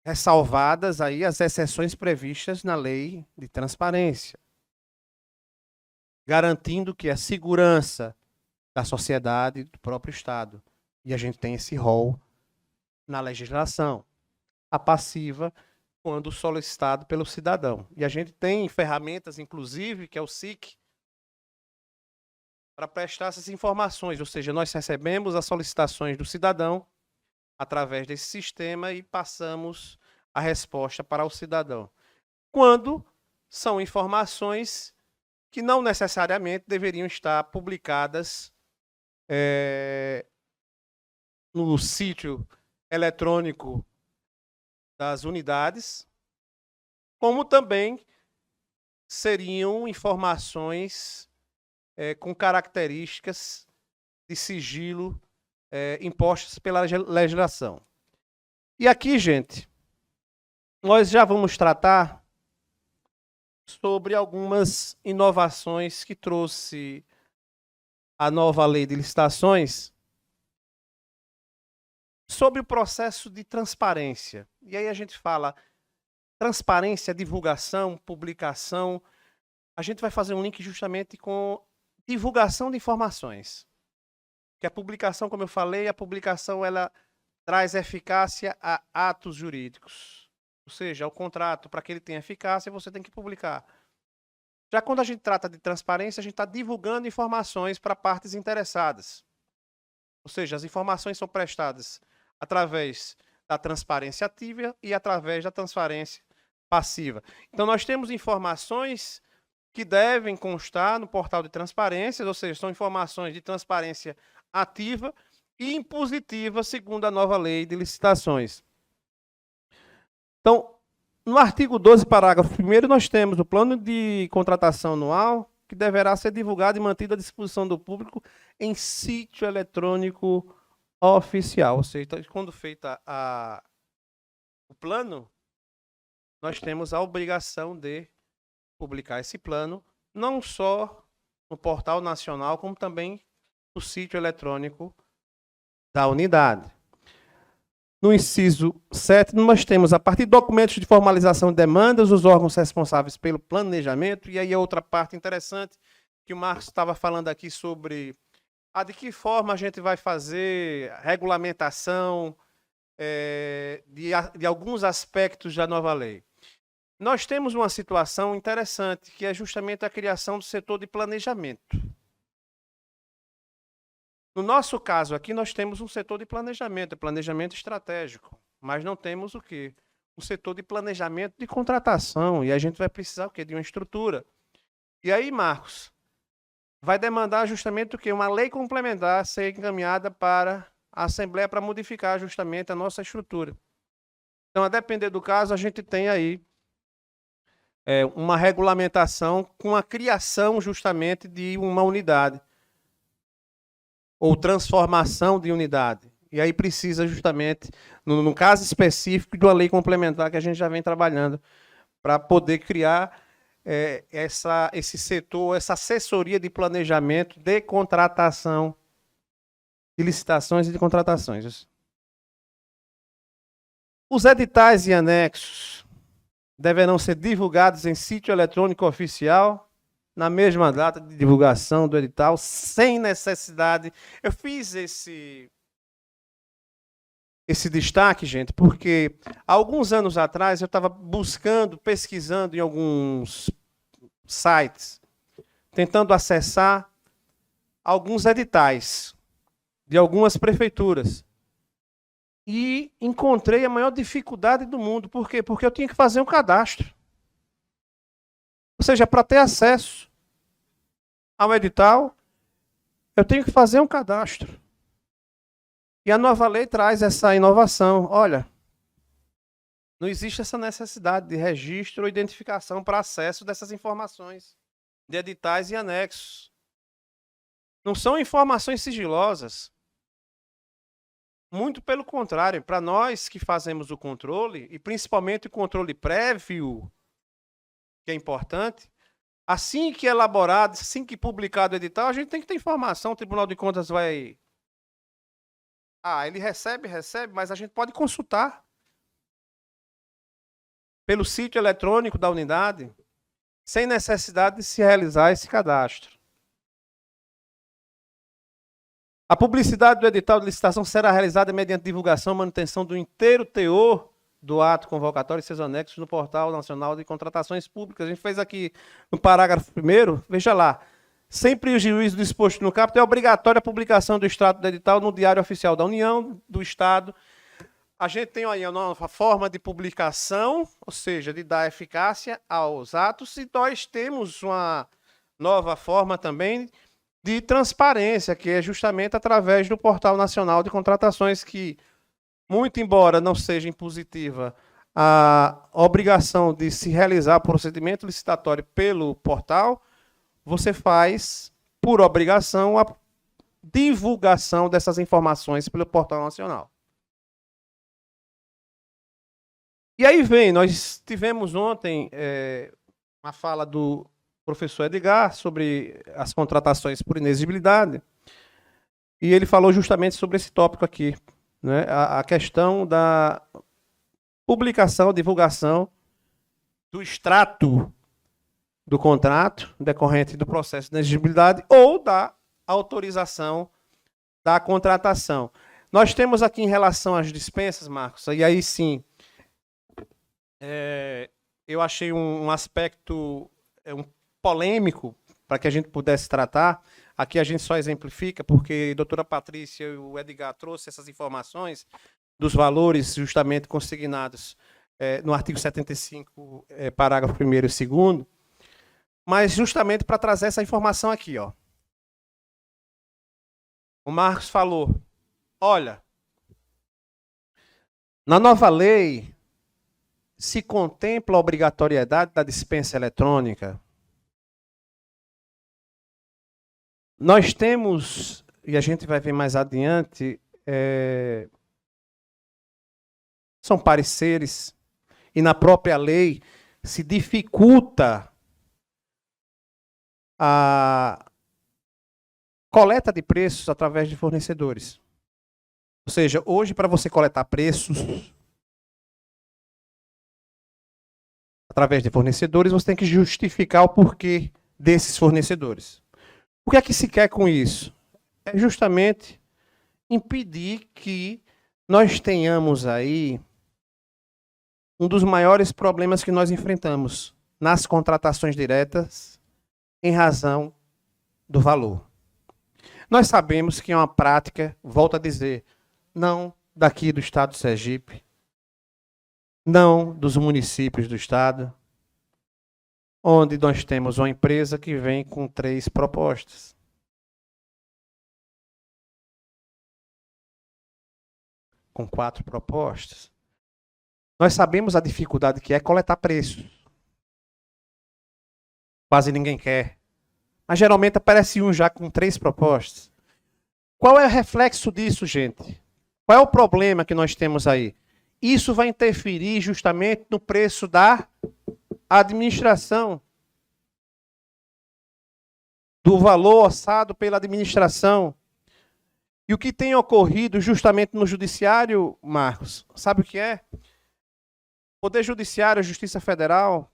ressalvadas aí as exceções previstas na lei de transparência, garantindo que a segurança da sociedade, do próprio Estado, E a gente tem esse rol na legislação. A passiva, quando solicitado pelo cidadão. E a gente tem ferramentas, inclusive, que é o SIC, para prestar essas informações. Ou seja, nós recebemos as solicitações do cidadão através desse sistema e passamos a resposta para o cidadão. Quando são informações que não necessariamente deveriam estar publicadas no sítio eletrônico das unidades, como também seriam informações com características de sigilo impostas pela legislação. E aqui, gente, nós já vamos tratar sobre algumas inovações que trouxe a nova lei de licitações sobre o processo de transparência. E aí a gente fala transparência, divulgação, publicação. A gente vai fazer um link justamente com divulgação de informações. Que a publicação, como eu falei, a publicação ela traz eficácia a atos jurídicos. Ou seja, o contrato, para que ele tenha eficácia, você tem que publicar. Já quando a gente trata de transparência, a gente está divulgando informações para partes interessadas. Ou seja, as informações são prestadas através da transparência ativa e através da transparência passiva. Então, nós temos informações que devem constar no portal de transparências, ou seja, são informações de transparência ativa e impositiva, segundo a nova lei de licitações. Então, no artigo 12, parágrafo 1º, nós temos o plano de contratação anual, que deverá ser divulgado e mantido à disposição do público em sítio eletrônico oficial. Ou seja, quando feita o plano, nós temos a obrigação de publicar esse plano, não só no portal nacional, como também no sítio eletrônico da unidade. No inciso 7, nós temos, a partir de documentos de formalização de demandas, os órgãos responsáveis pelo planejamento, e aí a outra parte interessante, que o Marcos estava falando aqui sobre de que forma a gente vai fazer a regulamentação de alguns aspectos da nova lei. Nós temos uma situação interessante, que é justamente a criação do setor de planejamento. No nosso caso aqui, nós temos um setor de planejamento estratégico, mas não temos o quê? Um setor de planejamento de contratação, e a gente vai precisar o quê? De uma estrutura. E aí, Marcos, vai demandar justamente o quê? Uma lei complementar ser encaminhada para a Assembleia para modificar justamente a nossa estrutura. Então, a depender do caso, a gente tem aí uma regulamentação com a criação justamente de uma unidade ou transformação de unidade. E aí precisa justamente, no caso específico, de uma lei complementar que a gente já vem trabalhando para poder criar esse setor, essa assessoria de planejamento de contratação, de licitações e de contratações. Os editais e anexos deverão ser divulgados em sítio eletrônico oficial, na mesma data de divulgação do edital, sem necessidade. Eu fiz esse destaque, gente, porque há alguns anos atrás eu estava pesquisando em alguns sites, tentando acessar alguns editais de algumas prefeituras. E encontrei a maior dificuldade do mundo. Por quê? Porque eu tinha que fazer um cadastro. Ou seja, para ter acesso ao edital, eu tenho que fazer um cadastro. E a nova lei traz essa inovação. Olha, não existe essa necessidade de registro ou identificação para acesso dessas informações, de editais e anexos. Não são informações sigilosas. Muito pelo contrário, para nós que fazemos o controle, e principalmente o controle prévio, que é importante, assim que elaborado, assim que publicado o edital, a gente tem que ter informação, o Tribunal de Contas vai... ele recebe, mas a gente pode consultar pelo sítio eletrônico da unidade, sem necessidade de se realizar esse cadastro. A publicidade do edital de licitação será realizada mediante divulgação e manutenção do inteiro teor do ato convocatório e seus anexos no Portal Nacional de Contratações Públicas. A gente fez aqui no parágrafo 1º, veja lá. Sem prejuízo do disposto no caput, é obrigatória a publicação do extrato do edital no Diário Oficial da União, do Estado. A gente tem aí a nova forma de publicação, ou seja, de dar eficácia aos atos, e nós temos uma nova forma também de transparência, que é justamente através do Portal Nacional de Contratações, que, muito embora não seja impositiva a obrigação de se realizar procedimento licitatório pelo portal, você faz, por obrigação, a divulgação dessas informações pelo Portal Nacional. E aí vem, nós tivemos ontem uma fala do professor Edgar sobre as contratações por inexigibilidade, e ele falou justamente sobre esse tópico aqui, né? A questão da publicação, divulgação do extrato do contrato decorrente do processo de inexigibilidade ou da autorização da contratação. Nós temos aqui em relação às dispensas, Marcos, e aí sim, eu achei um aspecto polêmico para que a gente pudesse tratar. Aqui a gente só exemplifica porque a doutora Patrícia e o Edgar trouxe essas informações dos valores justamente consignados no artigo 75, parágrafo 1º e 2º, mas justamente para trazer essa informação aqui, ó. O Marcos falou, olha, na nova lei se contempla a obrigatoriedade da dispensa eletrônica. Nós temos, e a gente vai ver mais adiante, são pareceres, e na própria lei se dificulta a coleta de preços através de fornecedores. Ou seja, hoje, para você coletar preços através de fornecedores, você tem que justificar o porquê desses fornecedores. O que é que se quer com isso? É justamente impedir que nós tenhamos aí um dos maiores problemas que nós enfrentamos nas contratações diretas em razão do valor. Nós sabemos que é uma prática, volto a dizer, não daqui do estado do Sergipe, não dos municípios do estado, onde nós temos uma empresa que vem com 3 propostas. Com 4 propostas. Nós sabemos a dificuldade que é coletar preços. Quase ninguém quer. Mas geralmente aparece um já com 3 propostas. Qual é o reflexo disso, gente? Qual é o problema que nós temos aí? Isso vai interferir justamente no preço da administração. Do valor orçado pela administração. E o que tem ocorrido justamente no judiciário, Marcos, sabe o que é? Poder Judiciário, Justiça Federal,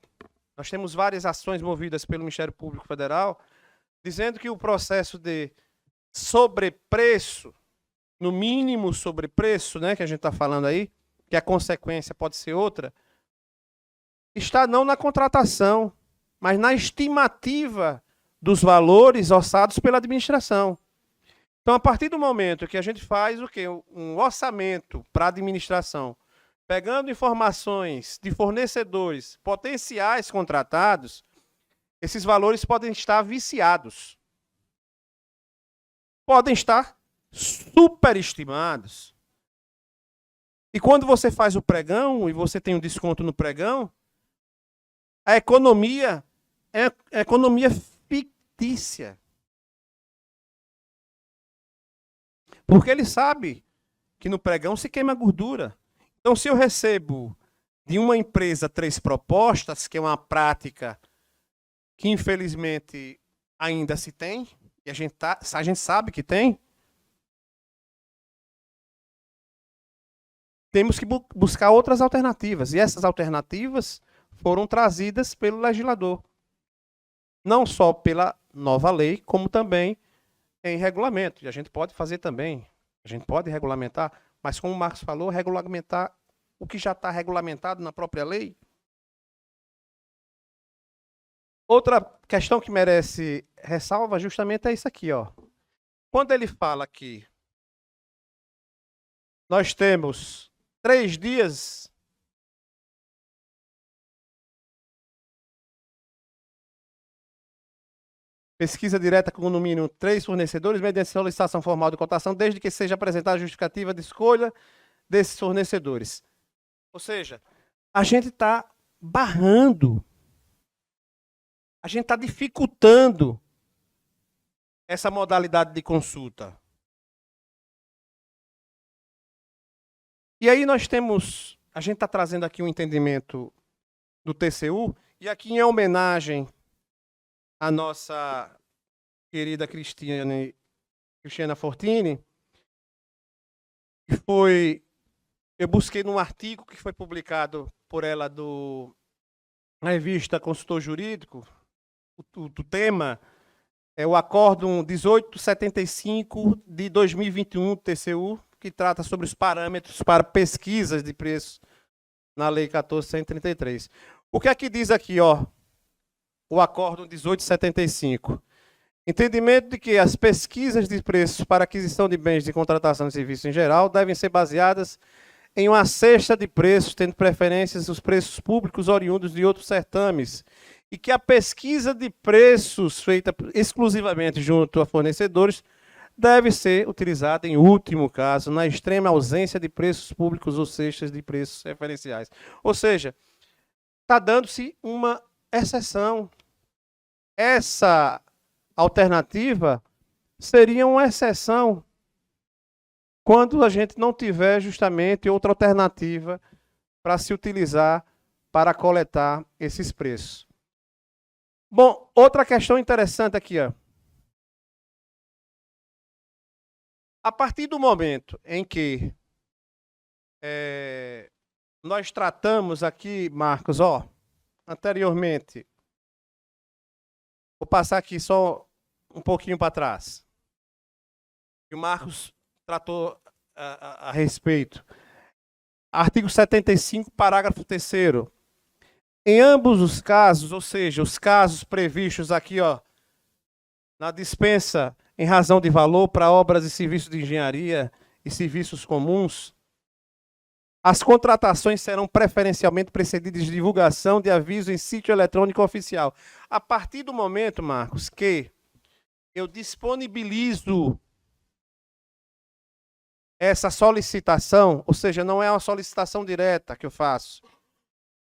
nós temos várias ações movidas pelo Ministério Público Federal, dizendo que o processo de sobrepreço, no mínimo sobrepreço, né, que a gente está falando aí, que a consequência pode ser outra, está não na contratação, mas na estimativa dos valores orçados pela administração. Então, a partir do momento que a gente faz o quê? Um orçamento para a administração, pegando informações de fornecedores potenciais contratados, esses valores podem estar viciados. Podem estar superestimados. E quando você faz o pregão e você tem um desconto no pregão, a economia é economia fictícia. Porque ele sabe que no pregão se queima gordura. Então, se eu recebo de uma empresa 3 propostas, que é uma prática que infelizmente ainda se tem, e a gente sabe que tem, temos que buscar outras alternativas. E essas alternativas foram trazidas pelo legislador. Não só pela nova lei, como também em regulamento, e a gente pode fazer também, a gente pode regulamentar, mas como o Marcos falou, regulamentar o que já está regulamentado na própria lei. Outra questão que merece ressalva justamente é isso aqui, ó. Quando ele fala que nós temos 3 dias pesquisa direta com no mínimo 3 fornecedores, mediante solicitação formal de cotação, desde que seja apresentada a justificativa de escolha desses fornecedores. Ou seja, a gente está barrando, a gente está dificultando essa modalidade de consulta. E aí nós temos, a gente está trazendo aqui um entendimento do TCU, e aqui em homenagem à nossa querida Cristiana Fortini, que foi, eu busquei num artigo que foi publicado por ela na revista Consultor Jurídico, o tema é o Acórdão 1875 de 2021 do TCU, que trata sobre os parâmetros para pesquisas de preços na Lei 14.133. O que é que diz aqui, ó, o Acórdão 1875? Entendimento de que as pesquisas de preços para aquisição de bens de contratação de serviços em geral devem ser baseadas em uma cesta de preços, tendo preferências os preços públicos oriundos de outros certames, e que a pesquisa de preços feita exclusivamente junto a fornecedores deve ser utilizada em último caso, na extrema ausência de preços públicos ou cestas de preços referenciais. Ou seja, está dando-se uma exceção. Essa alternativa seria uma exceção quando a gente não tiver justamente outra alternativa para se utilizar para coletar esses preços. Bom, outra questão interessante aqui, ó. A partir do momento em que nós tratamos aqui, Marcos, ó, anteriormente, vou passar aqui só um pouquinho para trás. E o Marcos tratou a respeito. Artigo 75, parágrafo 3º. Em ambos os casos, ou seja, os casos previstos aqui, ó, na dispensa em razão de valor para obras e serviços de engenharia e serviços comuns, as contratações serão preferencialmente precedidas de divulgação de aviso em sítio eletrônico oficial. A partir do momento, Marcos, que eu disponibilizo essa solicitação, ou seja, não é uma solicitação direta que eu faço,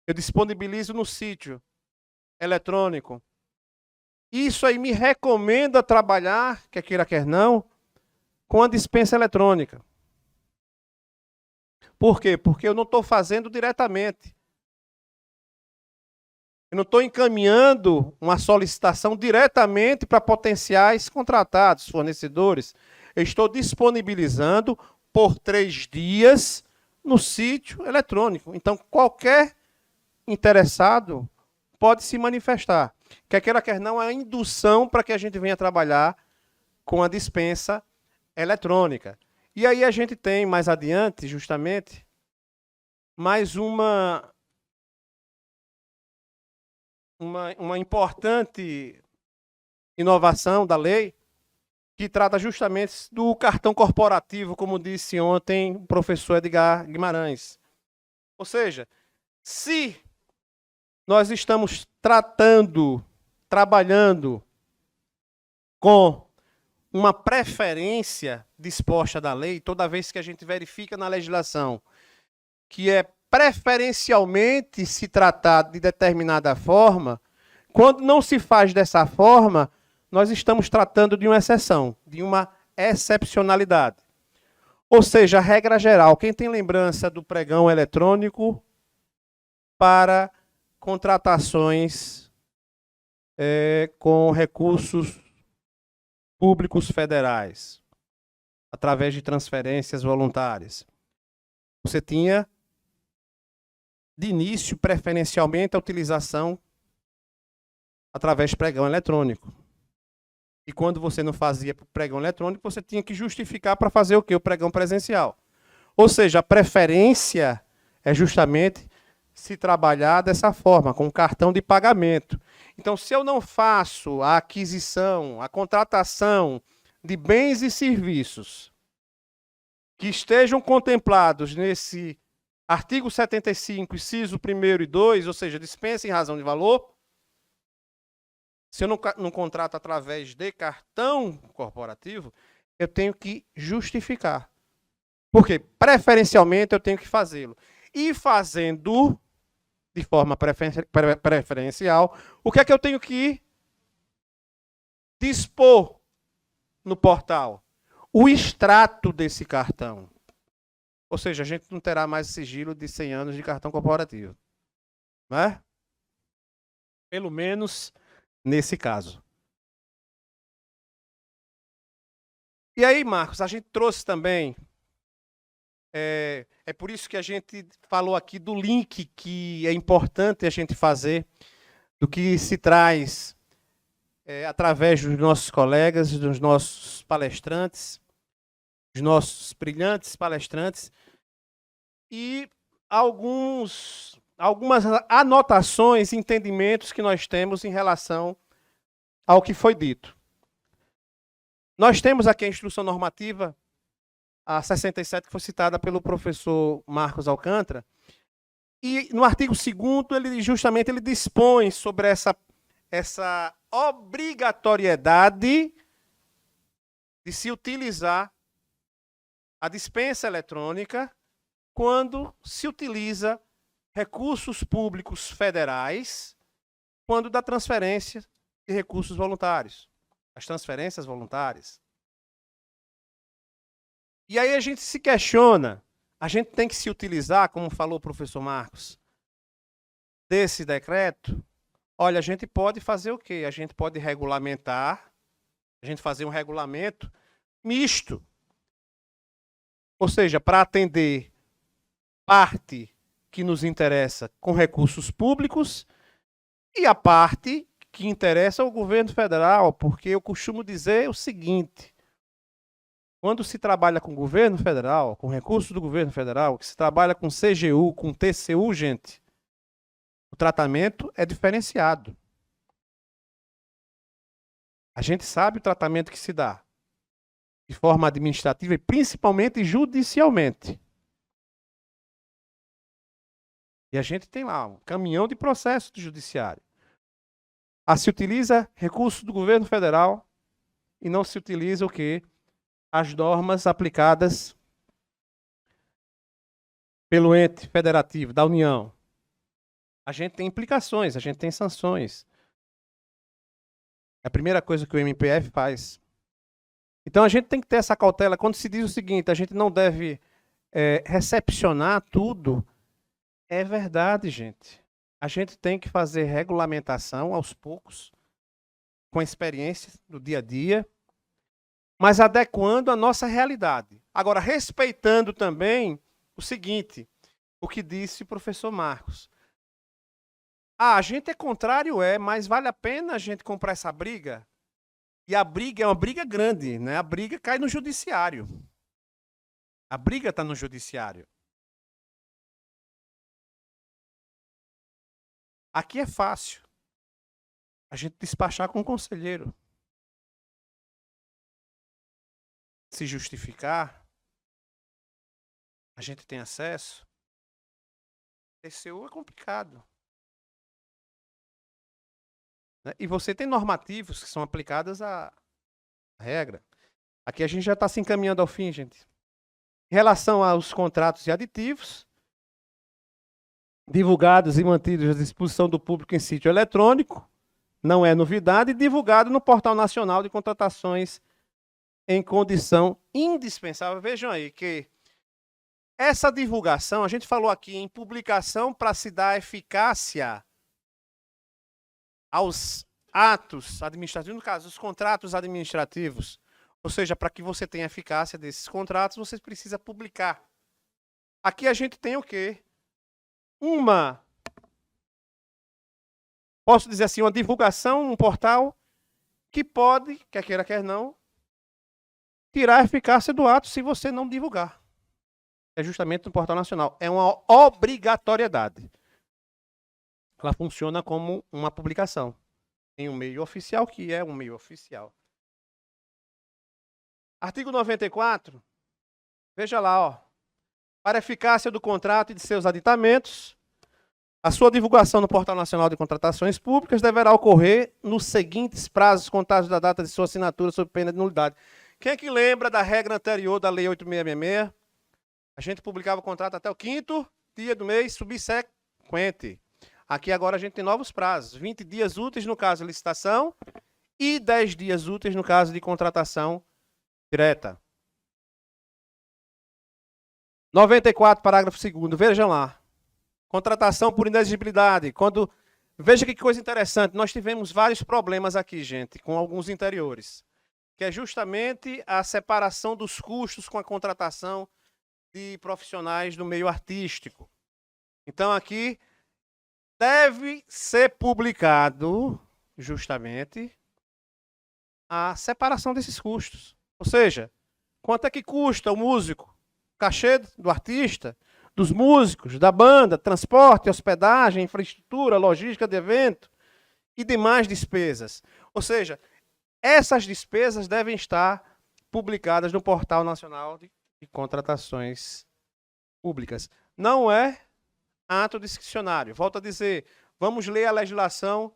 eu disponibilizo no sítio eletrônico. Isso aí me recomenda trabalhar, quer queira, quer não, com a dispensa eletrônica. Por quê? Porque eu não estou fazendo diretamente. Eu não estou encaminhando uma solicitação diretamente para potenciais contratados, fornecedores. Eu estou disponibilizando por 3 dias no sítio eletrônico. Então, qualquer interessado pode se manifestar. Quer queira, quer não, é a indução para que a gente venha trabalhar com a dispensa eletrônica. E aí a gente tem, mais adiante, justamente, mais uma importante inovação da lei, que trata justamente do cartão corporativo, como disse ontem o professor Edgar Guimarães. Ou seja, se nós estamos trabalhando com uma preferência disposta da lei, toda vez que a gente verifica na legislação que é preferencialmente se tratar de determinada forma, quando não se faz dessa forma, nós estamos tratando de uma exceção, de uma excepcionalidade. Ou seja, a regra geral, quem tem lembrança do pregão eletrônico para contratações com recursos públicos federais, através de transferências voluntárias. Você tinha, de início, preferencialmente, a utilização através de pregão eletrônico. E quando você não fazia o pregão eletrônico, você tinha que justificar para fazer o quê? O pregão presencial. Ou seja, a preferência é justamente se trabalhar dessa forma, com cartão de pagamento. Então, se eu não faço a aquisição, a contratação de bens e serviços que estejam contemplados nesse artigo 75, inciso 1º e 2, ou seja, dispensa em razão de valor, se eu não contrato através de cartão corporativo, eu tenho que justificar. Porque, preferencialmente, eu tenho que fazê-lo. E fazendo de forma preferencial, o que é que eu tenho que dispor no portal? O extrato desse cartão. Ou seja, a gente não terá mais sigilo de 100 anos de cartão corporativo. Não é? Pelo menos nesse caso. E aí, Marcos, a gente trouxe também, é por isso que a gente falou aqui do link que é importante a gente fazer, do que se traz através dos nossos colegas, dos nossos palestrantes, dos nossos brilhantes palestrantes, e algumas anotações, entendimentos que nós temos em relação ao que foi dito. Nós temos aqui a instrução normativa, a 67, que foi citada pelo professor Marcos Alcântara, e no artigo 2º, ele dispõe sobre essa obrigatoriedade de se utilizar a dispensa eletrônica quando se utiliza recursos públicos federais, quando da transferência de recursos voluntários, as transferências voluntárias. E aí a gente se questiona, a gente tem que se utilizar, como falou o professor Marcos, desse decreto. Olha, a gente pode fazer o quê? A gente pode regulamentar, a gente fazer um regulamento misto. Ou seja, para atender parte que nos interessa com recursos públicos e a parte que interessa ao governo federal, porque eu costumo dizer o seguinte: quando se trabalha com o governo federal, com recursos do governo federal, que se trabalha com CGU, com TCU, gente, o tratamento é diferenciado. A gente sabe o tratamento que se dá de forma administrativa e principalmente judicialmente. E a gente tem lá um caminhão de processo do judiciário. Se utiliza recursos do governo federal e não se utiliza o quê? As normas aplicadas pelo ente federativo da União. A gente tem implicações, a gente tem sanções. É a primeira coisa que o MPF faz. Então a gente tem que ter essa cautela quando se diz o seguinte: a gente não deve recepcionar tudo. É verdade, gente. A gente tem que fazer regulamentação aos poucos, com a experiência do dia a dia, mas adequando a nossa realidade. Agora, respeitando também o seguinte, o que disse o professor Marcos. A gente é contrário, mas vale a pena a gente comprar essa briga? E a briga é uma briga grande, né? A briga cai no judiciário. A briga está no judiciário. Aqui é fácil a gente despachar com o conselheiro. Se justificar, a gente tem acesso. TCU é complicado. E você tem normativos que são aplicadas à regra. Aqui a gente já está se encaminhando ao fim, gente. Em relação aos contratos e aditivos, divulgados e mantidos à disposição do público em sítio eletrônico, não é novidade, divulgado no Portal Nacional de Contratações em condição indispensável. Vejam aí que essa divulgação, a gente falou aqui em publicação para se dar eficácia aos atos administrativos, no caso, os contratos administrativos. Ou seja, para que você tenha eficácia desses contratos, você precisa publicar. Aqui a gente tem o quê? Posso dizer assim, uma divulgação, um portal que pode, quer queira, quer não, tirar a eficácia do ato se você não divulgar. É justamente no Portal Nacional. É uma obrigatoriedade. Ela funciona como uma publicação em um meio oficial, que é um meio oficial. Artigo 94, veja lá, ó. Para a eficácia do contrato e de seus aditamentos, a sua divulgação no Portal Nacional de Contratações Públicas deverá ocorrer nos seguintes prazos contados da data de sua assinatura sob pena de nulidade. Quem é que lembra da regra anterior da Lei 8.666? A gente publicava o contrato até o 5º dia do mês subsequente. Aqui agora a gente tem novos prazos. 20 dias úteis no caso de licitação e 10 dias úteis no caso de contratação direta. 94, parágrafo 2º. Vejam lá. Contratação por inexigibilidade. Veja que coisa interessante. Nós tivemos vários problemas aqui, gente, com alguns interiores. Que é justamente a separação dos custos com a contratação de profissionais do meio artístico. Então, aqui deve ser publicado, justamente, a separação desses custos. Ou seja, quanto é que custa o músico? Cachê do artista, dos músicos, da banda, transporte, hospedagem, infraestrutura, logística de evento e demais despesas. Ou seja, essas despesas devem estar publicadas no Portal Nacional de Contratações Públicas. Não é ato discricionário. Volto a dizer, vamos ler a legislação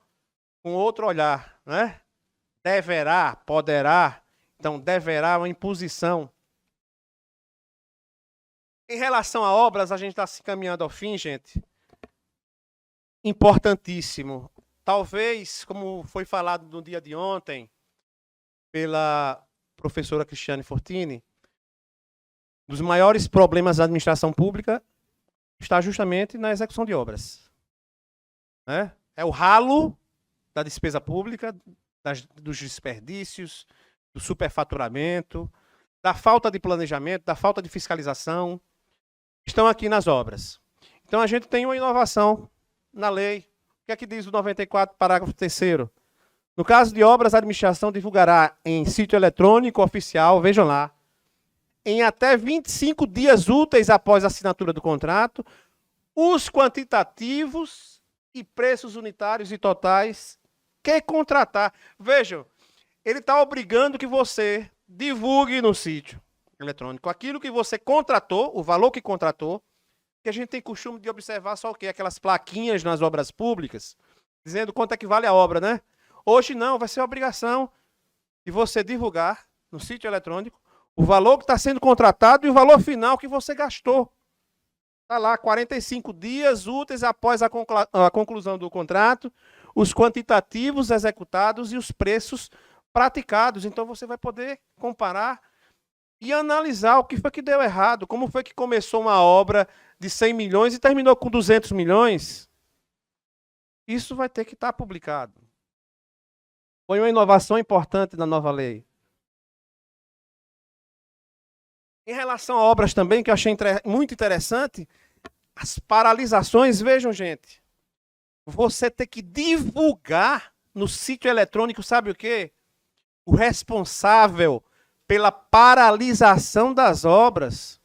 com outro olhar, né? Deverá, poderá. Então, deverá uma imposição. Em relação a obras, a gente está se caminhando ao fim, gente. Importantíssimo. Talvez, como foi falado no dia de ontem, pela professora Cristiane Fortini, dos maiores problemas da administração pública está justamente na execução de obras. Né? É o ralo da despesa pública, dos desperdícios, do superfaturamento, da falta de planejamento, da falta de fiscalização, estão aqui nas obras. Então, a gente tem uma inovação na lei. O que é que diz o 94, parágrafo 3º? No caso de obras, a administração divulgará em sítio eletrônico oficial, vejam lá, em até 25 dias úteis após a assinatura do contrato, os quantitativos e preços unitários e totais que contratar. Vejam, ele está obrigando que você divulgue no sítio eletrônico aquilo que você contratou, o valor que contratou, que a gente tem costume de observar só o quê? Aquelas plaquinhas nas obras públicas, dizendo quanto é que vale a obra, né? Hoje não, vai ser a obrigação de você divulgar no sítio eletrônico o valor que está sendo contratado e o valor final que você gastou. Está lá, 45 dias úteis após a conclusão do contrato, os quantitativos executados e os preços praticados. Então, você vai poder comparar e analisar o que foi que deu errado, como foi que começou uma obra de 100 milhões e terminou com 200 milhões. Isso vai ter que estar publicado. Foi uma inovação importante na nova lei. Em relação a obras também, que eu achei muito interessante, as paralisações, vejam, gente, você tem que divulgar no sítio eletrônico, sabe o quê? O responsável pela paralisação das obras.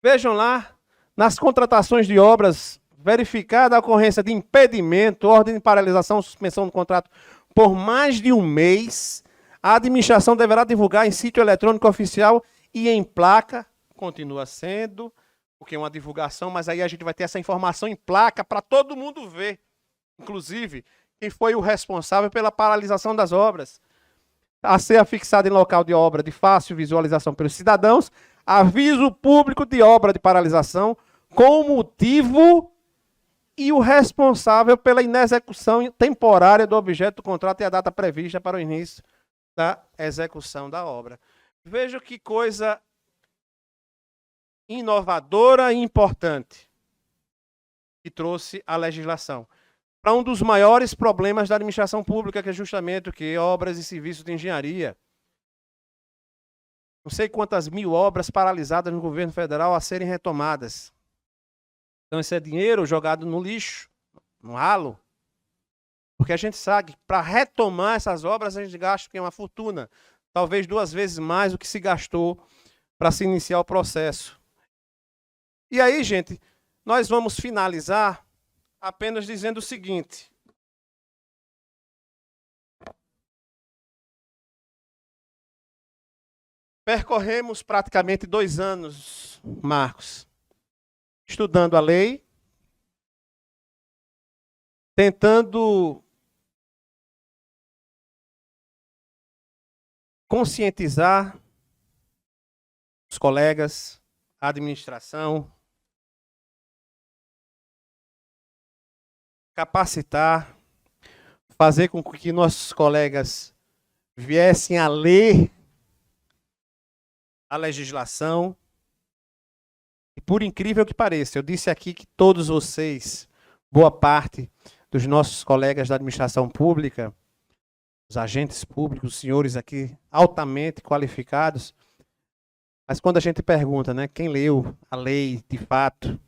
Vejam lá, nas contratações de obras, verificada a ocorrência de impedimento, ordem de paralisação, suspensão do contrato por mais de um mês, a administração deverá divulgar em sítio eletrônico oficial e em placa, continua sendo, porque é uma divulgação, mas aí a gente vai ter essa informação em placa para todo mundo ver, inclusive quem foi o responsável pela paralisação das obras, a ser afixado em local de obra de fácil visualização pelos cidadãos, aviso público de obra de paralisação com o motivo e o responsável pela inexecução temporária do objeto do contrato e a data prevista para o início da execução da obra. Veja que coisa inovadora e importante que trouxe a legislação para um dos maiores problemas da administração pública, que é justamente o que? Obras e serviços de engenharia. Não sei quantas mil obras paralisadas no governo federal a serem retomadas. Então, esse é dinheiro jogado no lixo, no ralo, Porque a gente sabe que para retomar essas obras a gente gasta uma fortuna, talvez 2 vezes mais do que se gastou para se iniciar o processo. E aí, gente, nós vamos finalizar apenas dizendo o seguinte: percorremos praticamente 2 anos, Marcos, estudando a lei, tentando conscientizar os colegas, a administração, capacitar, fazer com que nossos colegas viessem a ler a legislação. E por incrível que pareça, eu disse aqui que todos vocês, boa parte dos nossos colegas da administração pública, os agentes públicos, os senhores aqui altamente qualificados, mas quando a gente pergunta, né, quem leu a lei de fato,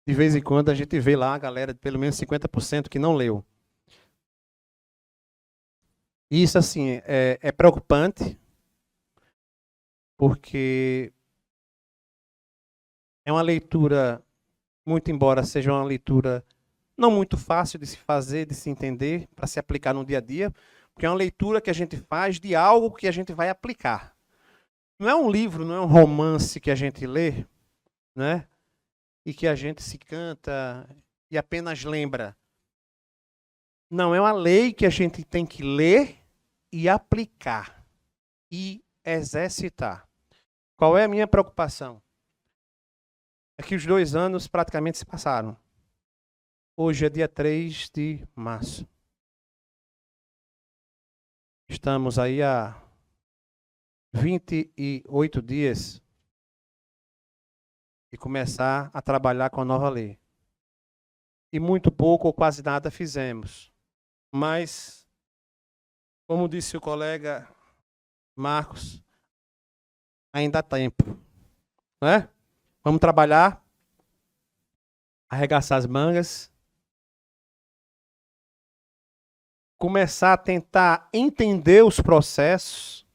de vez em quando a gente vê lá a galera de pelo menos 50% que não leu. E isso, assim, é preocupante, porque é uma leitura, muito embora seja uma leitura não muito fácil de se fazer, de se entender, para se aplicar no dia a dia, porque é uma leitura que a gente faz de algo que a gente vai aplicar. Não é um livro, não é um romance que a gente lê, né? E que a gente se canta e apenas lembra. Não, é uma lei que a gente tem que ler e aplicar e exercitar. Qual é a minha preocupação? É que os 2 anos praticamente se passaram. Hoje é dia 3 de março. Estamos aí há 28 dias de começar a trabalhar com a nova lei. E muito pouco ou quase nada fizemos. Mas, como disse o colega Marcos, ainda há tempo. Né? Vamos trabalhar, arregaçar as mangas, começar a tentar entender os processos,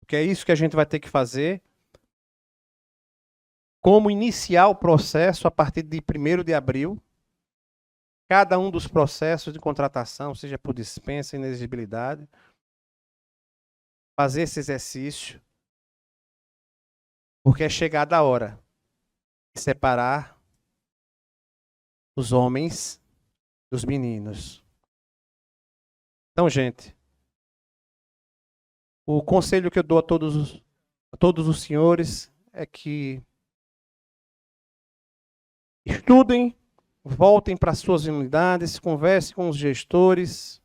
porque é isso que a gente vai ter que fazer. Como iniciar o processo a partir de 1º de abril. Cada um dos processos de contratação, seja por dispensa, inexigibilidade. Fazer esse exercício. Porque é chegada a hora de separar os homens dos meninos. Então, gente, o conselho que eu dou a todos os senhores é que estudem, voltem para suas unidades, conversem com os gestores,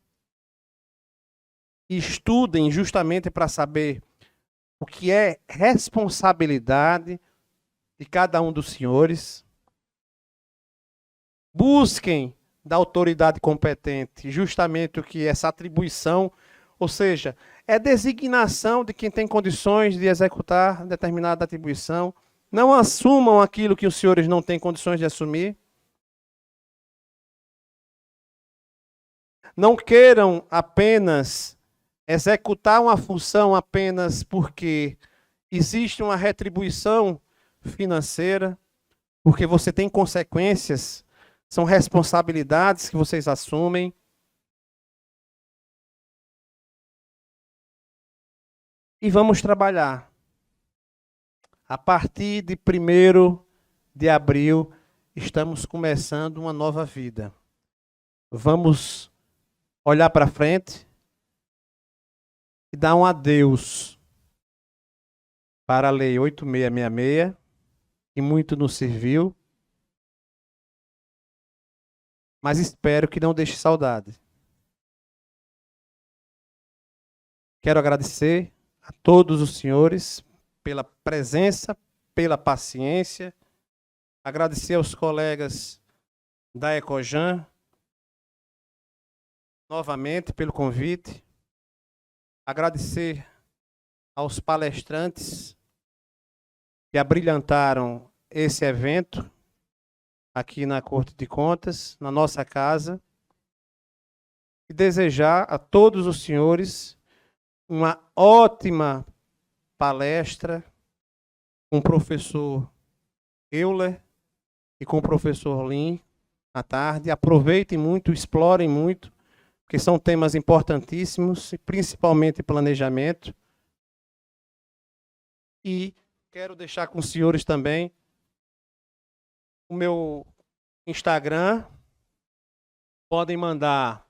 e estudem justamente para saber o que é responsabilidade de cada um dos senhores. Busquem da autoridade competente justamente o que é essa atribuição, ou seja, é designação de quem tem condições de executar determinada atribuição. Não assumam aquilo que os senhores não têm condições de assumir. Não queiram apenas executar uma função apenas porque existe uma retribuição financeira, porque você tem consequências, são responsabilidades que vocês assumem. E vamos trabalhar. A partir de 1º de abril, estamos começando uma nova vida. Vamos olhar para frente e dar um adeus para a Lei 8666, que muito nos serviu, mas espero que não deixe saudade. Quero agradecer a todos os senhores pela presença, pela paciência, agradecer aos colegas da Ecojan, novamente pelo convite, agradecer aos palestrantes que abrilhantaram esse evento aqui na Corte de Contas, na nossa casa. e desejar a todos os senhores uma ótima palestra com o professor Euler e com o professor Lin à tarde. Aproveitem muito, explorem muito, porque são temas importantíssimos, principalmente planejamento. E quero deixar com os senhores também o meu Instagram. Podem mandar,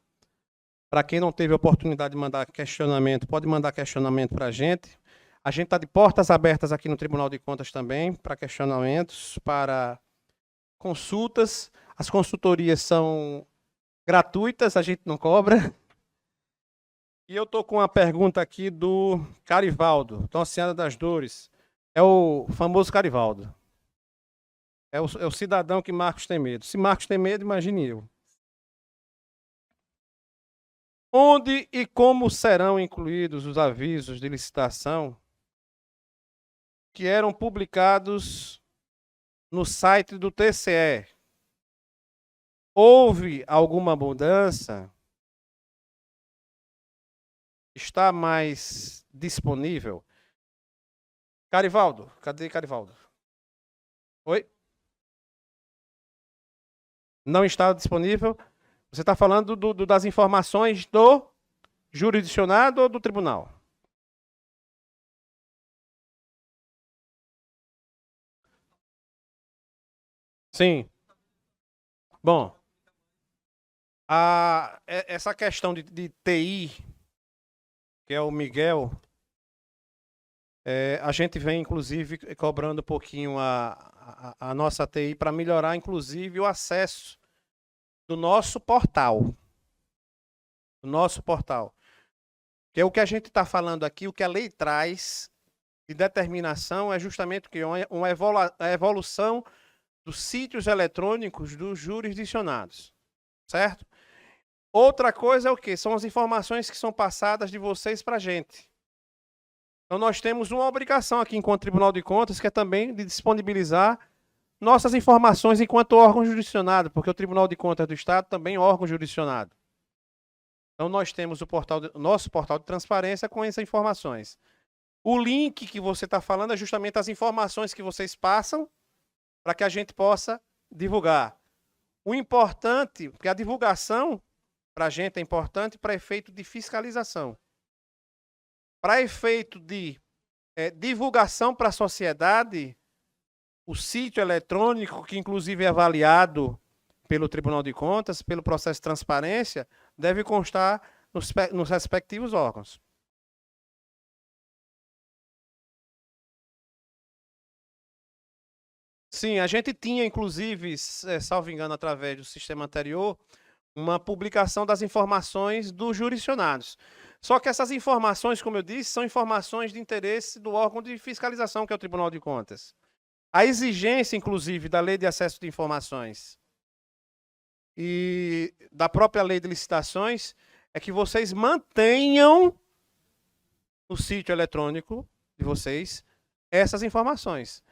para quem não teve a oportunidade de mandar questionamento, pode mandar questionamento para a gente. A gente está de portas abertas aqui no Tribunal de Contas também, para questionamentos, para consultas. As consultorias são gratuitas, a gente não cobra. E eu estou com uma pergunta aqui do Carivaldo, Nossa Senhora das Dores. É o famoso Carivaldo. É o cidadão que Marcos tem medo. Se Marcos tem medo, imagine eu. Onde e como serão incluídos os avisos de licitação que eram publicados no site do TCE? Houve alguma mudança? Está mais disponível? Carivaldo, cadê Carivaldo? Oi? Não está disponível? Você está falando das informações do jurisdicionado ou do tribunal? Sim. Bom, essa questão de TI, que é o Miguel, a gente vem, inclusive, cobrando um pouquinho a nossa TI para melhorar, inclusive, o acesso do nosso portal. Do nosso portal. Que é o que a gente está falando aqui, o que a lei traz de determinação é justamente o que? A evolução dos sítios eletrônicos dos jurisdicionados. Certo? Outra coisa é o quê? São as informações que são passadas de vocês para a gente. Então, nós temos uma obrigação aqui, enquanto Tribunal de Contas, que é também de disponibilizar nossas informações enquanto órgão jurisdicionado, porque o Tribunal de Contas do Estado também é órgão jurisdicionado. Então, nós temos o nosso portal de transparência com essas informações. O link que você está falando é justamente as informações que vocês passam para que a gente possa divulgar. O importante, porque a divulgação para a gente é importante para efeito de fiscalização. Para efeito de divulgação para a sociedade, o sítio eletrônico, que inclusive é avaliado pelo Tribunal de Contas, pelo processo de transparência, deve constar nos respectivos órgãos. Sim, a gente tinha, inclusive, salvo engano, através do sistema anterior, uma publicação das informações dos jurisdicionados. Só que essas informações, como eu disse, são informações de interesse do órgão de fiscalização, que é o Tribunal de Contas. A exigência, inclusive, da Lei de Acesso de Informações e da própria Lei de Licitações é que vocês mantenham no sítio eletrônico de vocês essas informações.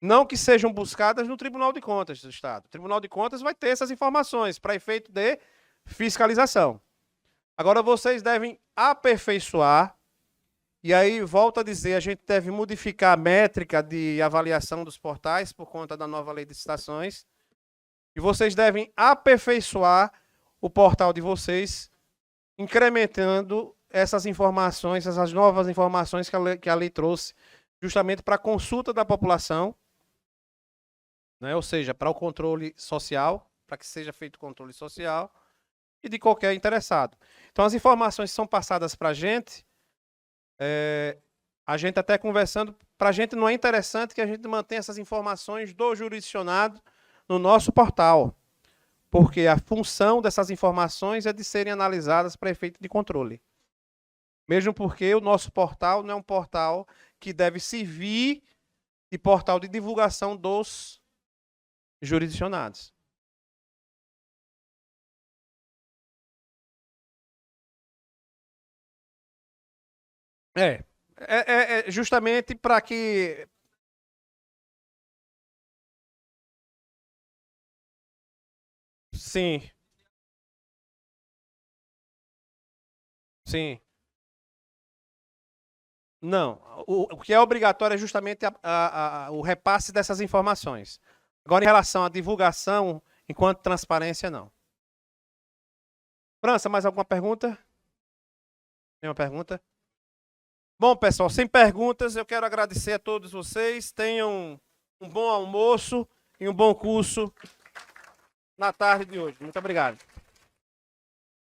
Não que sejam buscadas no Tribunal de Contas do Estado. O Tribunal de Contas vai ter essas informações para efeito de fiscalização. Agora, vocês devem aperfeiçoar, e aí, volto a dizer, a gente deve modificar a métrica de avaliação dos portais por conta da nova lei de licitações, e vocês devem aperfeiçoar o portal de vocês, incrementando essas informações, essas novas informações que a lei trouxe, justamente para a consulta da população, né? Ou seja, para o controle social, para que seja feito o controle social, e de qualquer interessado. Então, as informações que são passadas para a gente até conversando, para a gente não é interessante que a gente mantenha essas informações do jurisdicionado no nosso portal, porque a função dessas informações é de serem analisadas para efeito de controle. Mesmo porque o nosso portal não é um portal que deve servir de portal de divulgação dos jurisdicionados. É justamente para que... Sim, Sim. Não. O que é obrigatório é justamente o repasse dessas informações. Agora, em relação à divulgação, enquanto transparência, não. França, mais alguma pergunta? Nenhuma pergunta? Bom, pessoal, sem perguntas, eu quero agradecer a todos vocês. Tenham um bom almoço e um bom curso na tarde de hoje. Muito obrigado.